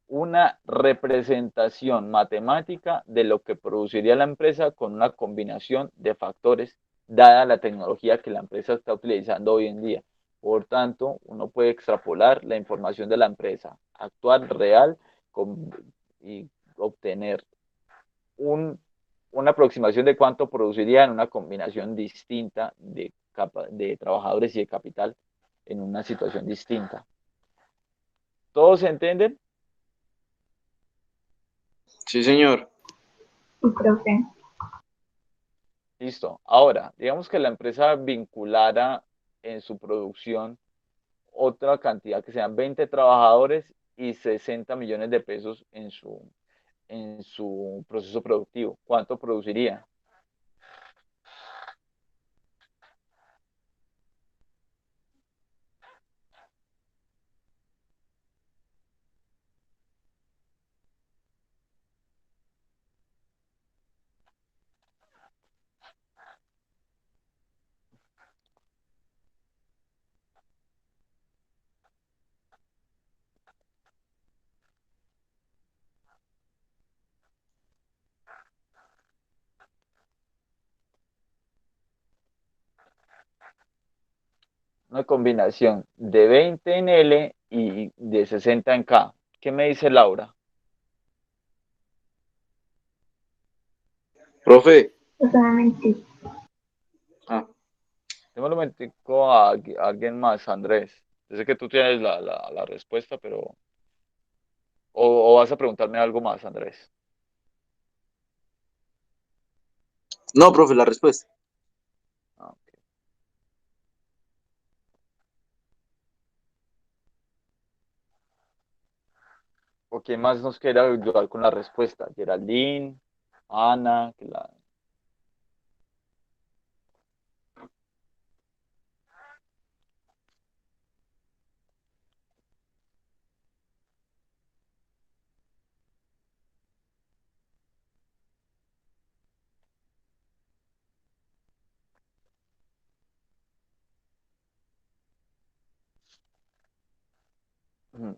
una representación matemática de lo que produciría la empresa con una combinación de factores, dada la tecnología que la empresa está utilizando hoy en día. Por tanto, uno puede extrapolar la información de la empresa actual, real, y obtener un, una aproximación de cuánto produciría en una combinación distinta de trabajadores y de capital en una situación distinta. ¿Todos se entienden? Sí, señor. Y profe, Listo. Ahora, digamos que la empresa vinculara en su producción otra cantidad que sean 20 trabajadores y 60 millones de pesos en su proceso productivo. ¿Cuánto produciría? Una combinación de 20 en L y de 60 en K. ¿Qué me dice Laura? Profe. o sea, mentí. Ah, Démosle un momentico a alguien más, Andrés. Yo sé que tú tienes la respuesta, pero... O vas a preguntarme algo más, Andrés. no, profe, la respuesta. Ah, ok. ¿O quién más nos quiere ayudar con la respuesta? Geraldine, Ana,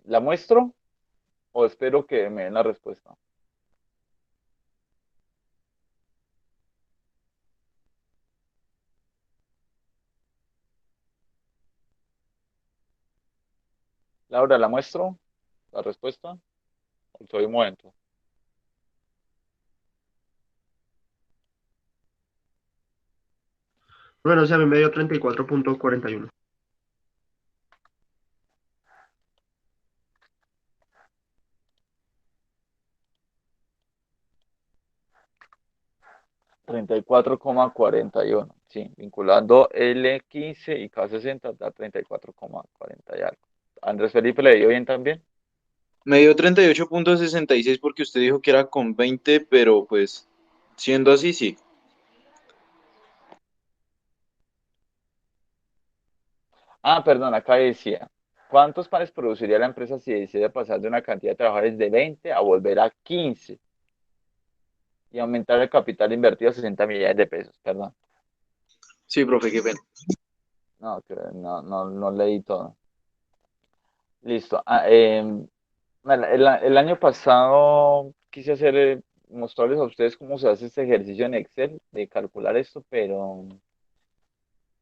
¿La muestro o espero que me den la respuesta? Laura, ¿la muestro? ¿La respuesta? Estoy un momento. Bueno, o sea, a mí me dio 34.41. 34,41. Sí, vinculando L15 y K60 da 34,40 y algo. Andrés Felipe le dio bien también. Me dio 38.66 porque usted dijo que era con 20, pero pues siendo así, sí. Ah, perdón, acá decía, ¿cuántos panes produciría la empresa si decide pasar de una cantidad de trabajadores de 20 a volver a 15 y aumentar el capital invertido a 60 millones de pesos? Perdón, Sí, profe, qué pena. no, no leí todo. Listo. El año pasado quise mostrarles a ustedes cómo se hace este ejercicio en Excel de calcular esto, pero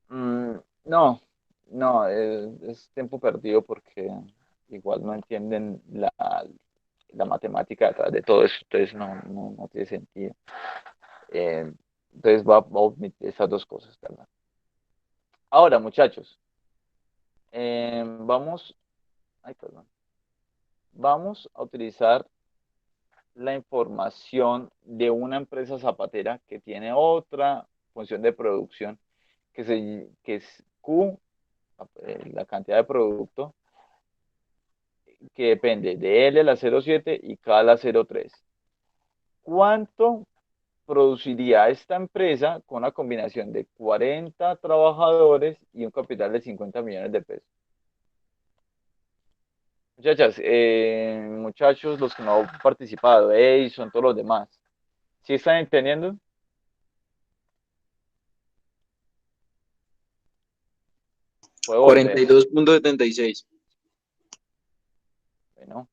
mm, no, no, es tiempo perdido porque igual no entienden la matemática detrás de todo eso, entonces no tiene sentido. Eh, entonces va a omitir esas dos cosas, ¿verdad? Ahora, muchachos, vamos, ay, perdón, vamos a utilizar la información de una empresa zapatera que tiene otra función de producción que es Q, la cantidad de producto, que depende de L la 0,7 y K la 0,3. ¿Cuánto produciría esta empresa con una combinación de 40 trabajadores y un capital de 50 millones de pesos? Muchachas, muchachos, los que no han participado, son todos los demás. ¿Sí están entendiendo? Puedo volver. 42.76. Bueno,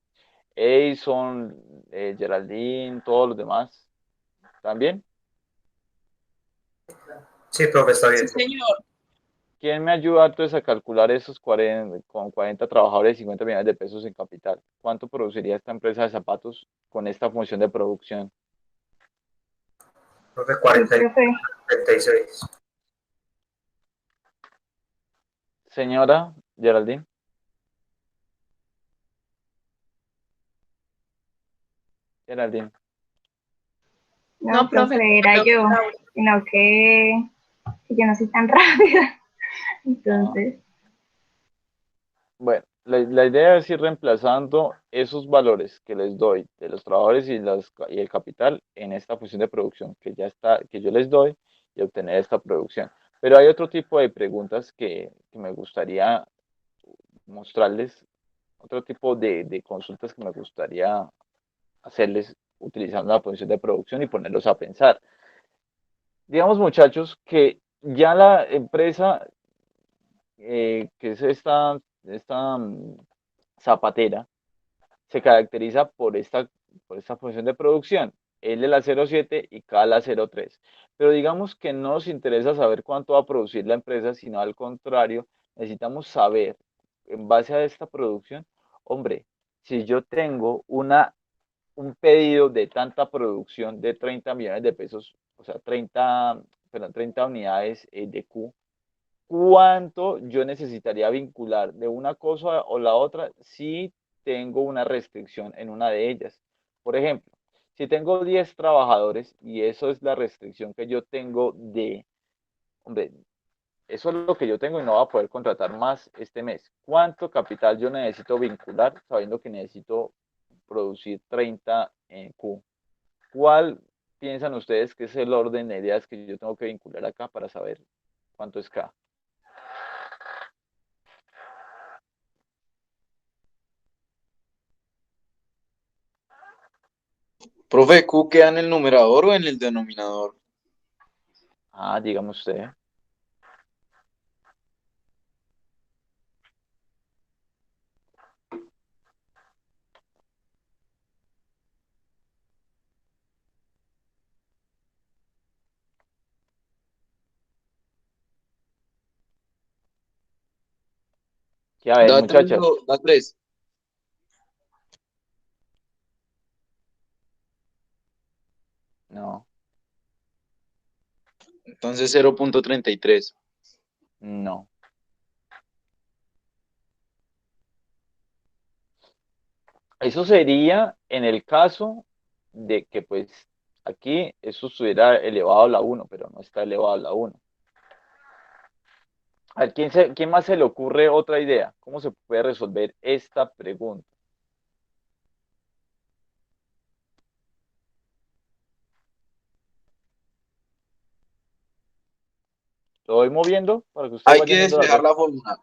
Edison, Geraldine, todos los demás. ¿También? Sí, profe, está Sí, bien. señor. ¿Quién me ayuda entonces a calcular esos 40, con 40 trabajadores y 50 millones de pesos en capital? ¿Cuánto produciría esta empresa de zapatos con esta función de producción? Profe, Sí, profe. 36. Señora Geraldine. Geraldine. No, No, profe, profe, era no, yo, Laura. sino que yo no soy tan rápida. Ah, Entonces, bueno, la idea es ir reemplazando esos valores que les doy de los trabajadores y el capital en esta función de producción que ya está, que yo les doy y obtener esta producción. Pero hay otro tipo de preguntas que me gustaría mostrarles, otro tipo de consultas que me gustaría hacerles utilizando la función de producción y ponerlos a pensar. Digamos, muchachos, que ya la empresa, que es esta zapatera, se caracteriza por esta función de producción, L la 0,7 y K la 0,3. Pero digamos que no nos interesa saber cuánto va a producir la empresa, sino al contrario, necesitamos saber, en base a esta producción, hombre, si yo tengo un pedido de tanta producción de 30 millones de pesos, o sea, 30 unidades de Q, ¿cuánto yo necesitaría vincular de una cosa o la otra si tengo una restricción en una de ellas? Por ejemplo, si tengo 10 trabajadores y eso es la restricción que yo tengo hombre, eso es lo que yo tengo y no voy a poder contratar más este mes. ¿Cuánto capital yo necesito vincular sabiendo que necesito producir 30 en Q? ¿Cuál piensan ustedes que es el orden de ideas que yo tengo que vincular acá para saber cuánto es K? Profe, ¿Q queda en el numerador o en el denominador? Ah, dígame usted. Que a ver, Da 3, muchachas, da 3. no, Entonces 0.33. no. Eso sería en el caso de que pues aquí eso estuviera elevado a la uno, pero no está elevado a la uno. ¿A quién más se le ocurre otra idea? ¿Cómo se puede resolver esta pregunta? Lo voy moviendo para que ustedes Hay que vayan viendo la despejar respuesta. la fórmula,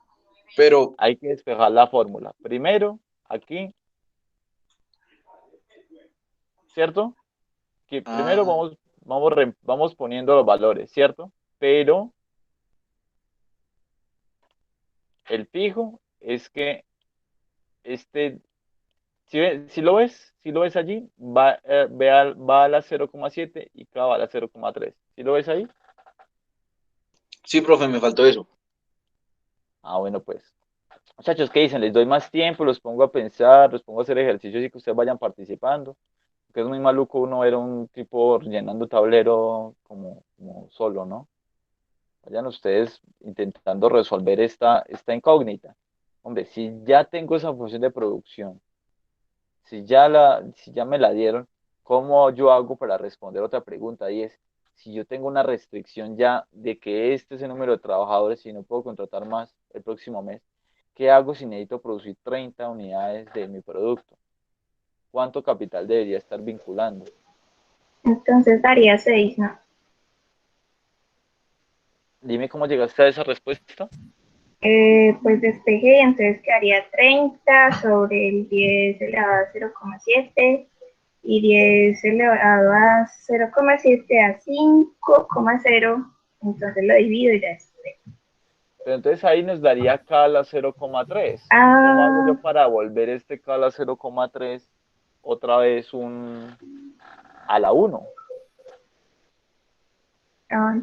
pero Hay que despejar la fórmula. Primero, aquí, ¿cierto? Que primero ah, vamos poniendo los valores, ¿cierto? Pero el fijo es que este, si lo ves allí, va a la 0,7 y acá va a la 0,3. ¿Sí lo ves ahí? sí, profe, me faltó eso. Ah, bueno, pues. Muchachos, ¿qué dicen? Les doy más tiempo, los pongo a pensar, los pongo a hacer ejercicios y que ustedes vayan participando. Que es muy maluco uno ver a un tipo llenando tablero como solo, ¿no? Vayan ustedes intentando resolver esta incógnita. Hombre, si ya tengo esa función de producción, si ya me la dieron, ¿cómo yo hago para responder otra pregunta? Y es, si yo tengo una restricción ya de que este es el número de trabajadores y no puedo contratar más el próximo mes, ¿qué hago si necesito producir 30 unidades de mi producto? ¿Cuánto capital debería estar vinculando? Entonces daría 6, ¿no? Dime cómo llegaste a esa respuesta. Pues despejé, entonces quedaría 30 sobre el 10 elevado a 0,7 y 10 elevado a 0,7 a 5,0. Entonces lo divido y ya es. Pero entonces ahí nos daría K a la 0,3. ¿Cómo hago yo Ah, para volver este K a la 0,3 otra vez a la 1?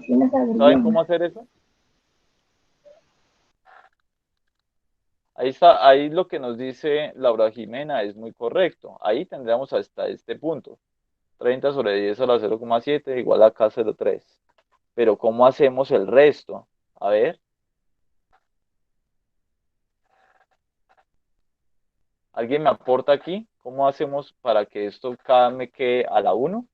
sí no sabría. ¿Saben cómo hacer eso? Ahí está, ahí lo que nos dice Laura Jimena es muy correcto. Ahí tendríamos hasta este punto. 30 sobre 10 a la 0,7 igual a K03. Pero ¿cómo hacemos el resto? A ver, ¿alguien me aporta aquí? ¿Cómo hacemos para que esto K me quede a la 1?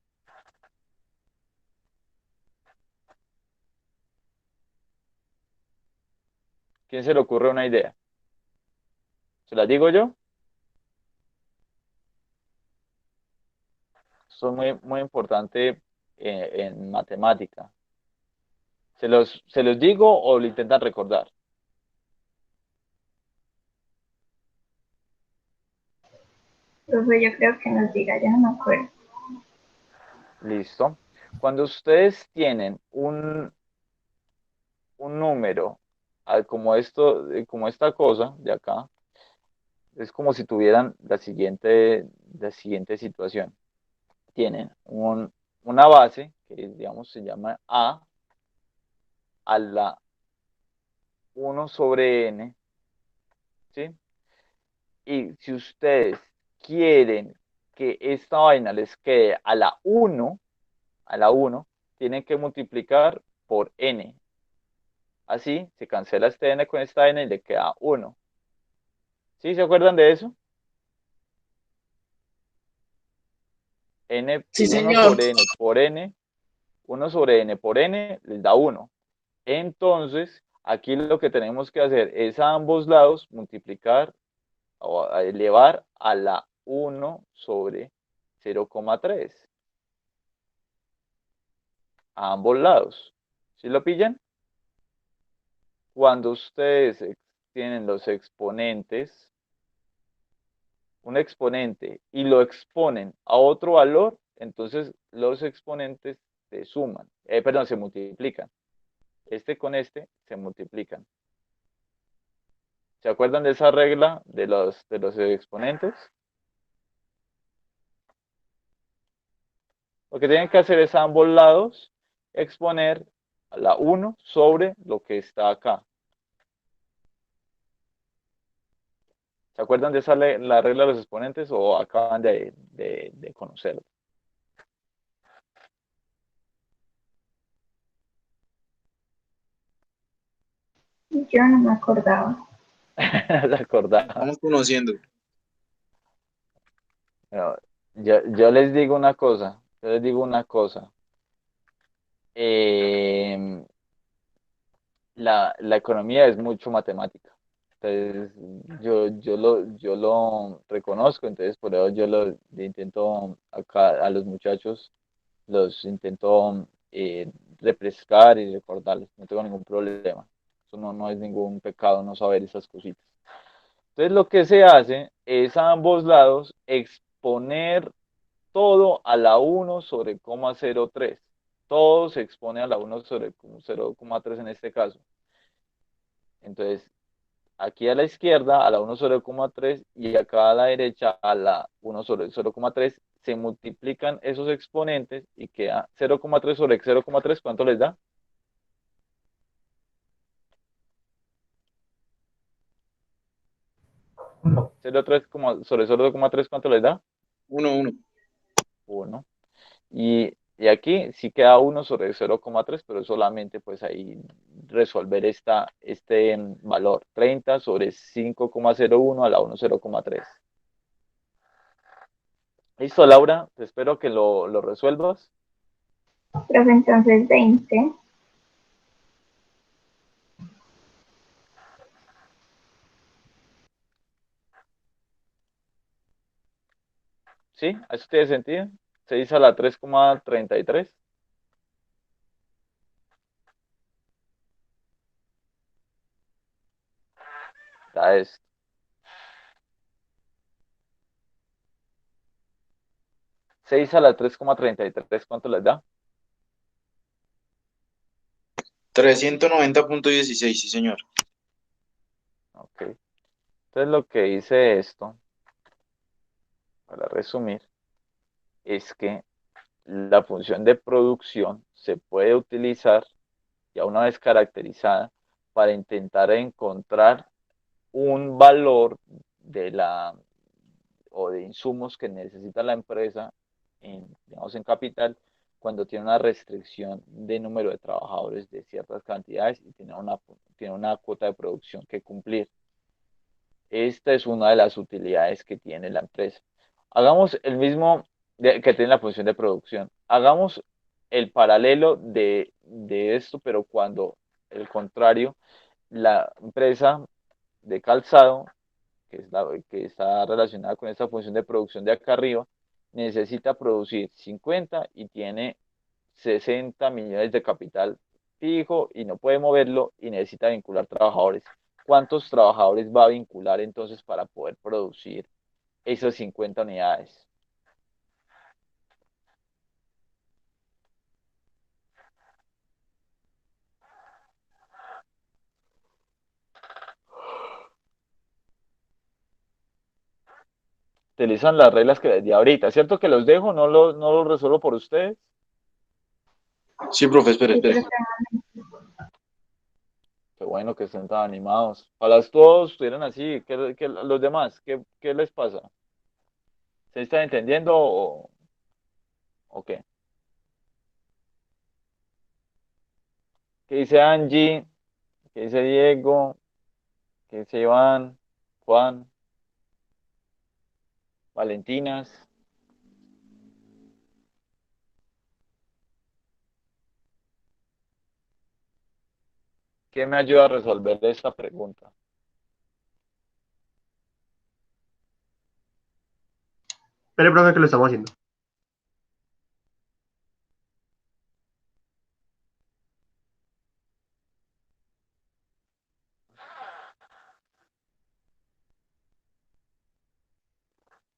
¿Quién se le ocurre una idea? ¿Se la digo yo? Esto es muy, muy importante en matemática. ¿Se los digo o lo intentan recordar? Profe, yo creo que nos diga, ya no me acuerdo. Listo. Cuando ustedes tienen un número como esto, como esta cosa de acá, es como si tuvieran la siguiente situación. Tienen una base que, digamos, se llama a la 1/n, ¿sí? Y si ustedes quieren que esta vaina les quede a la 1, tienen que multiplicar por n. Así se cancela este n con esta n y le queda 1. ¿Sí se acuerdan de eso? Sí, 1 señor. sobre n por n, 1 sobre n por n les da 1. Entonces, aquí lo que tenemos que hacer es a ambos lados multiplicar o a elevar a la 1 sobre 0,3. A ambos lados. ¿Sí lo pillan? Cuando ustedes tienen los exponentes, un exponente, y lo exponen a otro valor, entonces los exponentes se suman, perdón, se multiplican. Este con este se multiplican. ¿Se acuerdan de esa regla de los exponentes? Lo que tienen que hacer es a ambos lados exponer a la 1 sobre lo que está acá. ¿Se acuerdan de esa la regla de los exponentes o acaban de conocerla? Yo no me acordaba. ¿Se acordaban? Vamos conociendo. No, yo les digo una cosa, yo les digo una cosa. Eh, la economía es mucho matemática. Entonces, yo lo reconozco, entonces por eso yo lo intento acá a los muchachos, los intento refrescar y recordarles, no tengo ningún problema. Eso no es ningún pecado no saber esas cositas. Entonces lo que se hace es a ambos lados exponer todo a la 1 sobre 0,03. Todo se expone a la 1 sobre 0,3 en este caso. Entonces, aquí a la izquierda a la 1 sobre 0,3 y acá a la derecha a la 1 sobre 0,3 se multiplican esos exponentes y queda 0,3 sobre 0,3. ¿Cuánto les da? No. 0,3 sobre 0,3, ¿cuánto les da? 1-1. 1. Y aquí sí queda 1 sobre 0,3, pero solamente pues ahí resolver este valor, 30 sobre 5,01 a la 1, 0,3. Listo, Laura, te espero que lo resuelvas. Profe, entonces 20. ¿Sí? ¿Eso tiene sentido? 6 a la 3,33. Da esto. 6 a la 3,33, ¿cuánto les da? 390.16, sí, señor. Ok. Entonces lo que dice esto, para resumir, es que la función de producción se puede utilizar, ya una vez caracterizada, para intentar encontrar un valor de la o de insumos que necesita la empresa digamos, en capital cuando tiene una restricción de número de trabajadores de ciertas cantidades y tiene una cuota de producción que cumplir. Esta es una de las utilidades que tiene la empresa. Hagamos el mismo que tiene la función de producción. Hagamos el paralelo de esto, pero cuando el contrario, la empresa de calzado, que está relacionada con esta función de producción de acá arriba, necesita producir 50 y tiene 60 millones de capital fijo y no puede moverlo y necesita vincular trabajadores. ¿Cuántos trabajadores va a vincular entonces para poder producir esas 50 unidades? Utilizan las reglas que les di ahorita, ¿cierto? Que los dejo, no los resuelvo por ustedes. Sí, profe, espere, Sí, espere. profe. Qué bueno que estén tan animados. Ojalá todos estuvieran así. ¿Qué los demás? ¿Qué les pasa? ¿Se están entendiendo o qué? ¿Qué dice Angie? ¿Qué dice Diego? ¿Qué dice Iván? Juan? Valentinas. ¿Qué me ayuda a resolver esta pregunta? Espere, profe, que lo estamos haciendo.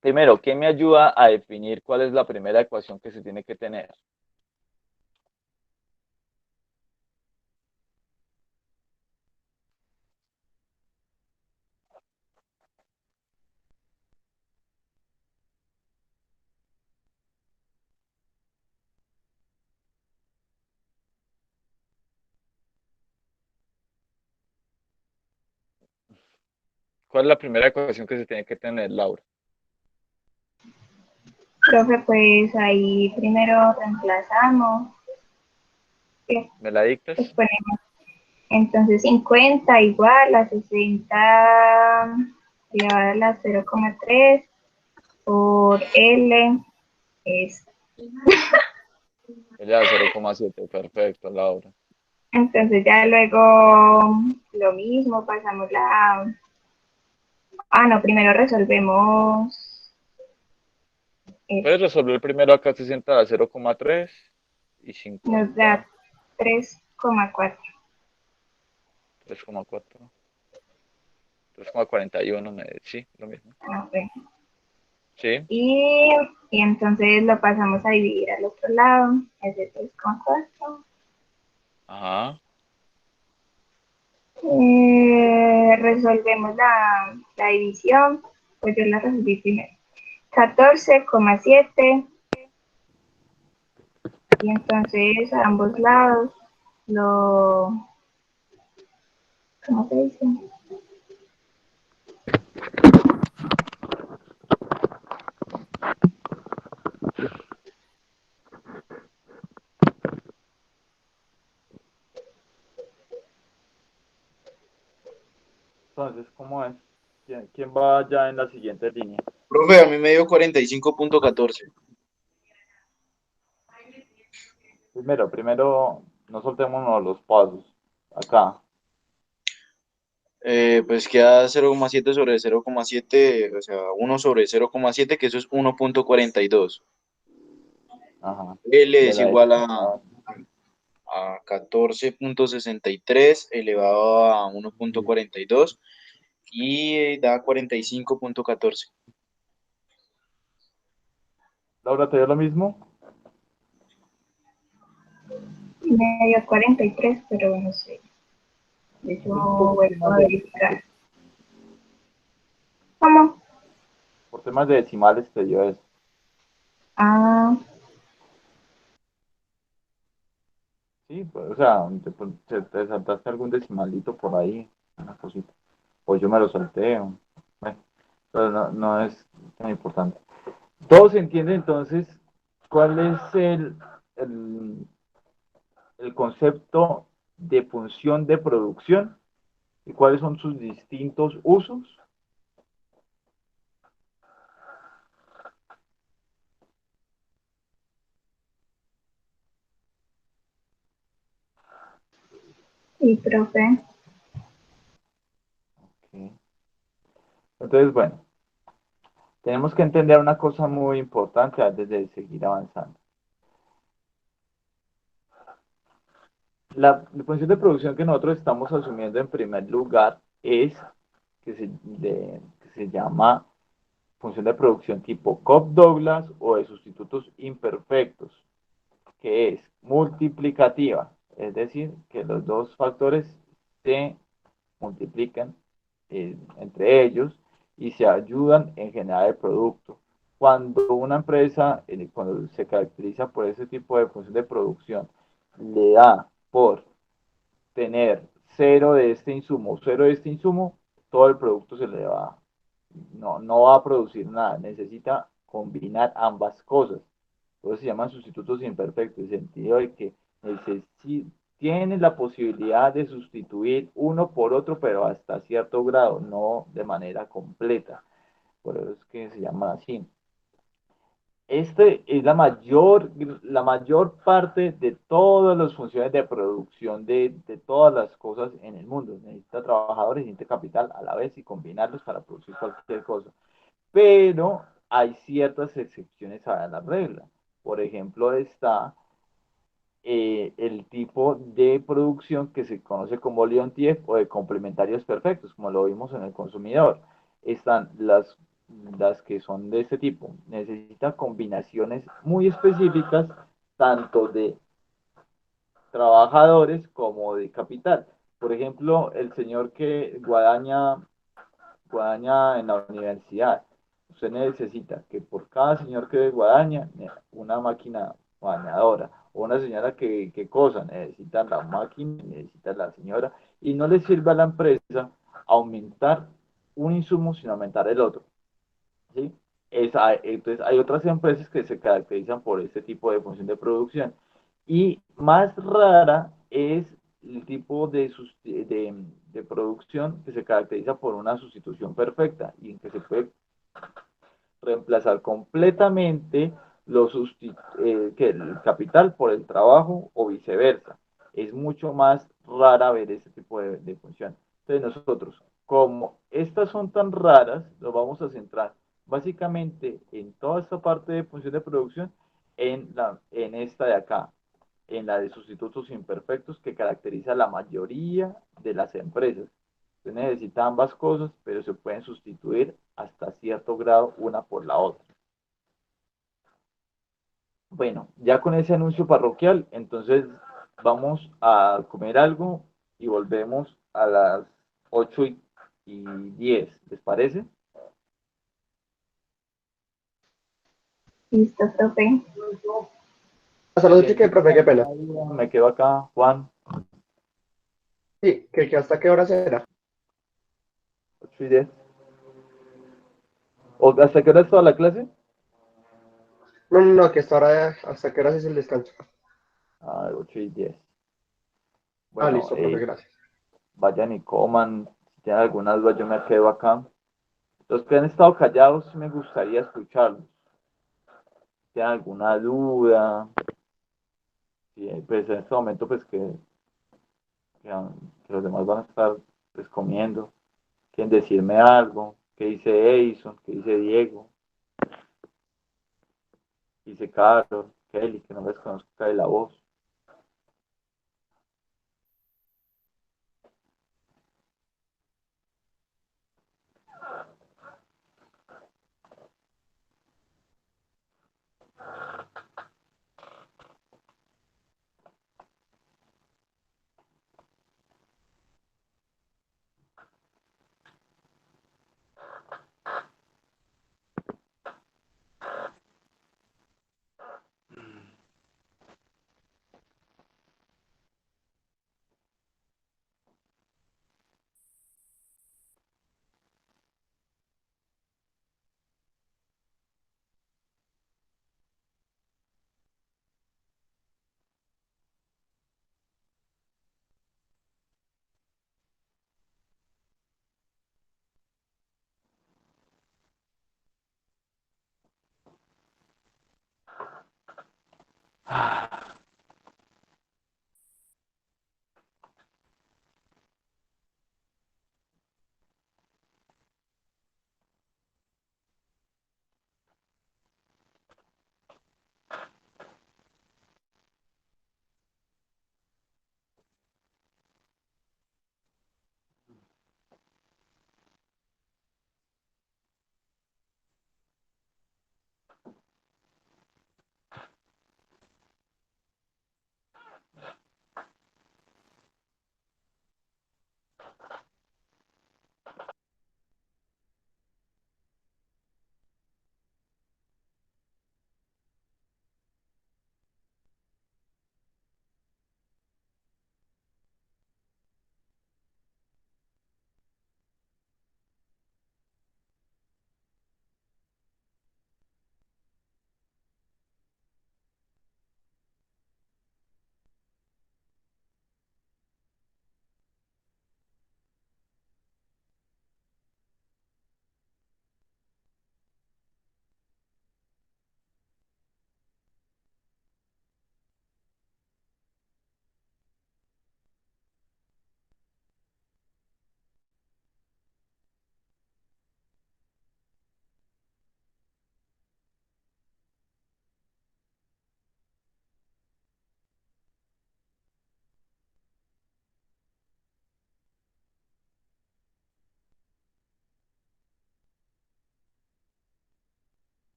Primero, ¿qué me ayuda a definir cuál es la primera ecuación que se tiene que tener? ¿Cuál es la primera ecuación que se tiene que tener, Laura? Profe, pues ahí primero reemplazamos, ¿Me la dictas? pues ponemos entonces 50 igual a 60 elevado a la 0,3 por L es. Ella 0,7, perfecto, Laura. Entonces ya luego lo mismo, pasamos la... Ah, no, primero resolvemos Puedes esto. resolver primero acá 60 a 0,3 y Nos 50, da 3,4. 3,4, 3,41, sí, lo mismo. Ah, bueno. Sí, Y entonces lo pasamos a dividir al otro lado, es de 3,4. ajá. Resolvemos la división, pues yo la resolví primero. 14,7 y entonces a ambos lados lo... ¿Cómo se dice? Entonces, ¿cómo es? ¿Quién va ya en la siguiente línea? Profe, a mí me dio 45.14. Primero, no soltémonos los pasos. Acá, Pues queda 0,7 sobre 0,7, o sea, 1/0,7, que eso es 1.42. ajá. L De es la igual derecha a 14.63 elevado a 1.42 y da 45.14. Laura, ¿te dio lo mismo? Me dio 43, pero no sé. Eso Es por vuelvo temas a de verificar. ¿Cómo? por temas de decimales te dio eso. Ah, Sí, pues, o sea, te saltaste algún decimalito por ahí, una cosita. O yo me lo salté, bueno, pero no es tan importante. Todos entienden entonces cuál es el, el concepto de función de producción y cuáles son sus distintos usos. sí, profe. Ok. Entonces, bueno, tenemos que entender una cosa muy importante antes de seguir avanzando. La función de producción que nosotros estamos asumiendo en primer lugar es que se llama función de producción tipo Cobb-Douglas o de sustitutos imperfectos, que es multiplicativa, es decir, que los dos factores se multiplican entre ellos y se ayudan en generar el producto. Cuando una empresa, cuando se caracteriza por ese tipo de función de producción, le da por tener cero de este insumo, todo el producto se le va, no va a producir nada, necesita combinar ambas cosas. Por eso se llaman sustitutos imperfectos, en el sentido de que tiene la posibilidad de sustituir uno por otro, pero hasta cierto grado, no de manera completa. Por eso es que se llama así. Este es la mayor parte de todas las funciones de producción de todas las cosas en el mundo. Necesita trabajadores, necesita capital a la vez y combinarlos para producir cualquier cosa. Pero hay ciertas excepciones a la regla. Por ejemplo, está el tipo de producción que se conoce como Leontief o de complementarios perfectos, como lo vimos en el consumidor. Están las que son de este tipo. Necesita combinaciones muy específicas, tanto de trabajadores como de capital. Por ejemplo, el señor que guadaña en la universidad. Usted necesita que por cada señor que guadaña, una máquina bañadora, o una señora que cosa, necesita la máquina, necesita la señora, y no le sirve a la empresa aumentar un insumo sin aumentar el otro, ¿sí? Entonces hay otras empresas que se caracterizan por este tipo de función de producción. Y más rara es el tipo de producción que se caracteriza por una sustitución perfecta y en que se puede reemplazar completamente que el capital por el trabajo o viceversa. Es mucho más rara ver ese tipo de función. Entonces nosotros, como estas son tan raras, nos vamos a centrar básicamente en toda esta parte de función de producción en esta de acá, en la de sustitutos imperfectos que caracteriza la mayoría de las empresas. Se necesita ambas cosas, pero se pueden sustituir hasta cierto grado una por la otra. Bueno, ya con ese anuncio parroquial, entonces vamos a comer algo y volvemos a las 8:10, ¿les parece? Listo, profe. Hasta las 8 que, profe, qué pena. Me quedo acá, Juan, Sí, que hasta qué hora será. 8:10. ¿O hasta qué hora es toda la clase? No, que hasta qué hora es el descanso. 8:10. Ah, Bueno, listo, profe, gracias. vayan y coman. Si tienen alguna duda, yo me quedo acá. Los que han estado callados, me gustaría escucharlos. Si tienen alguna duda, pues en este momento, pues que los demás van a estar pues, comiendo. Quieren decirme algo. ¿Qué dice Edison? ¿Qué dice Diego? ¿Qué dice Carlos? Kelly, que no les conozca de la voz.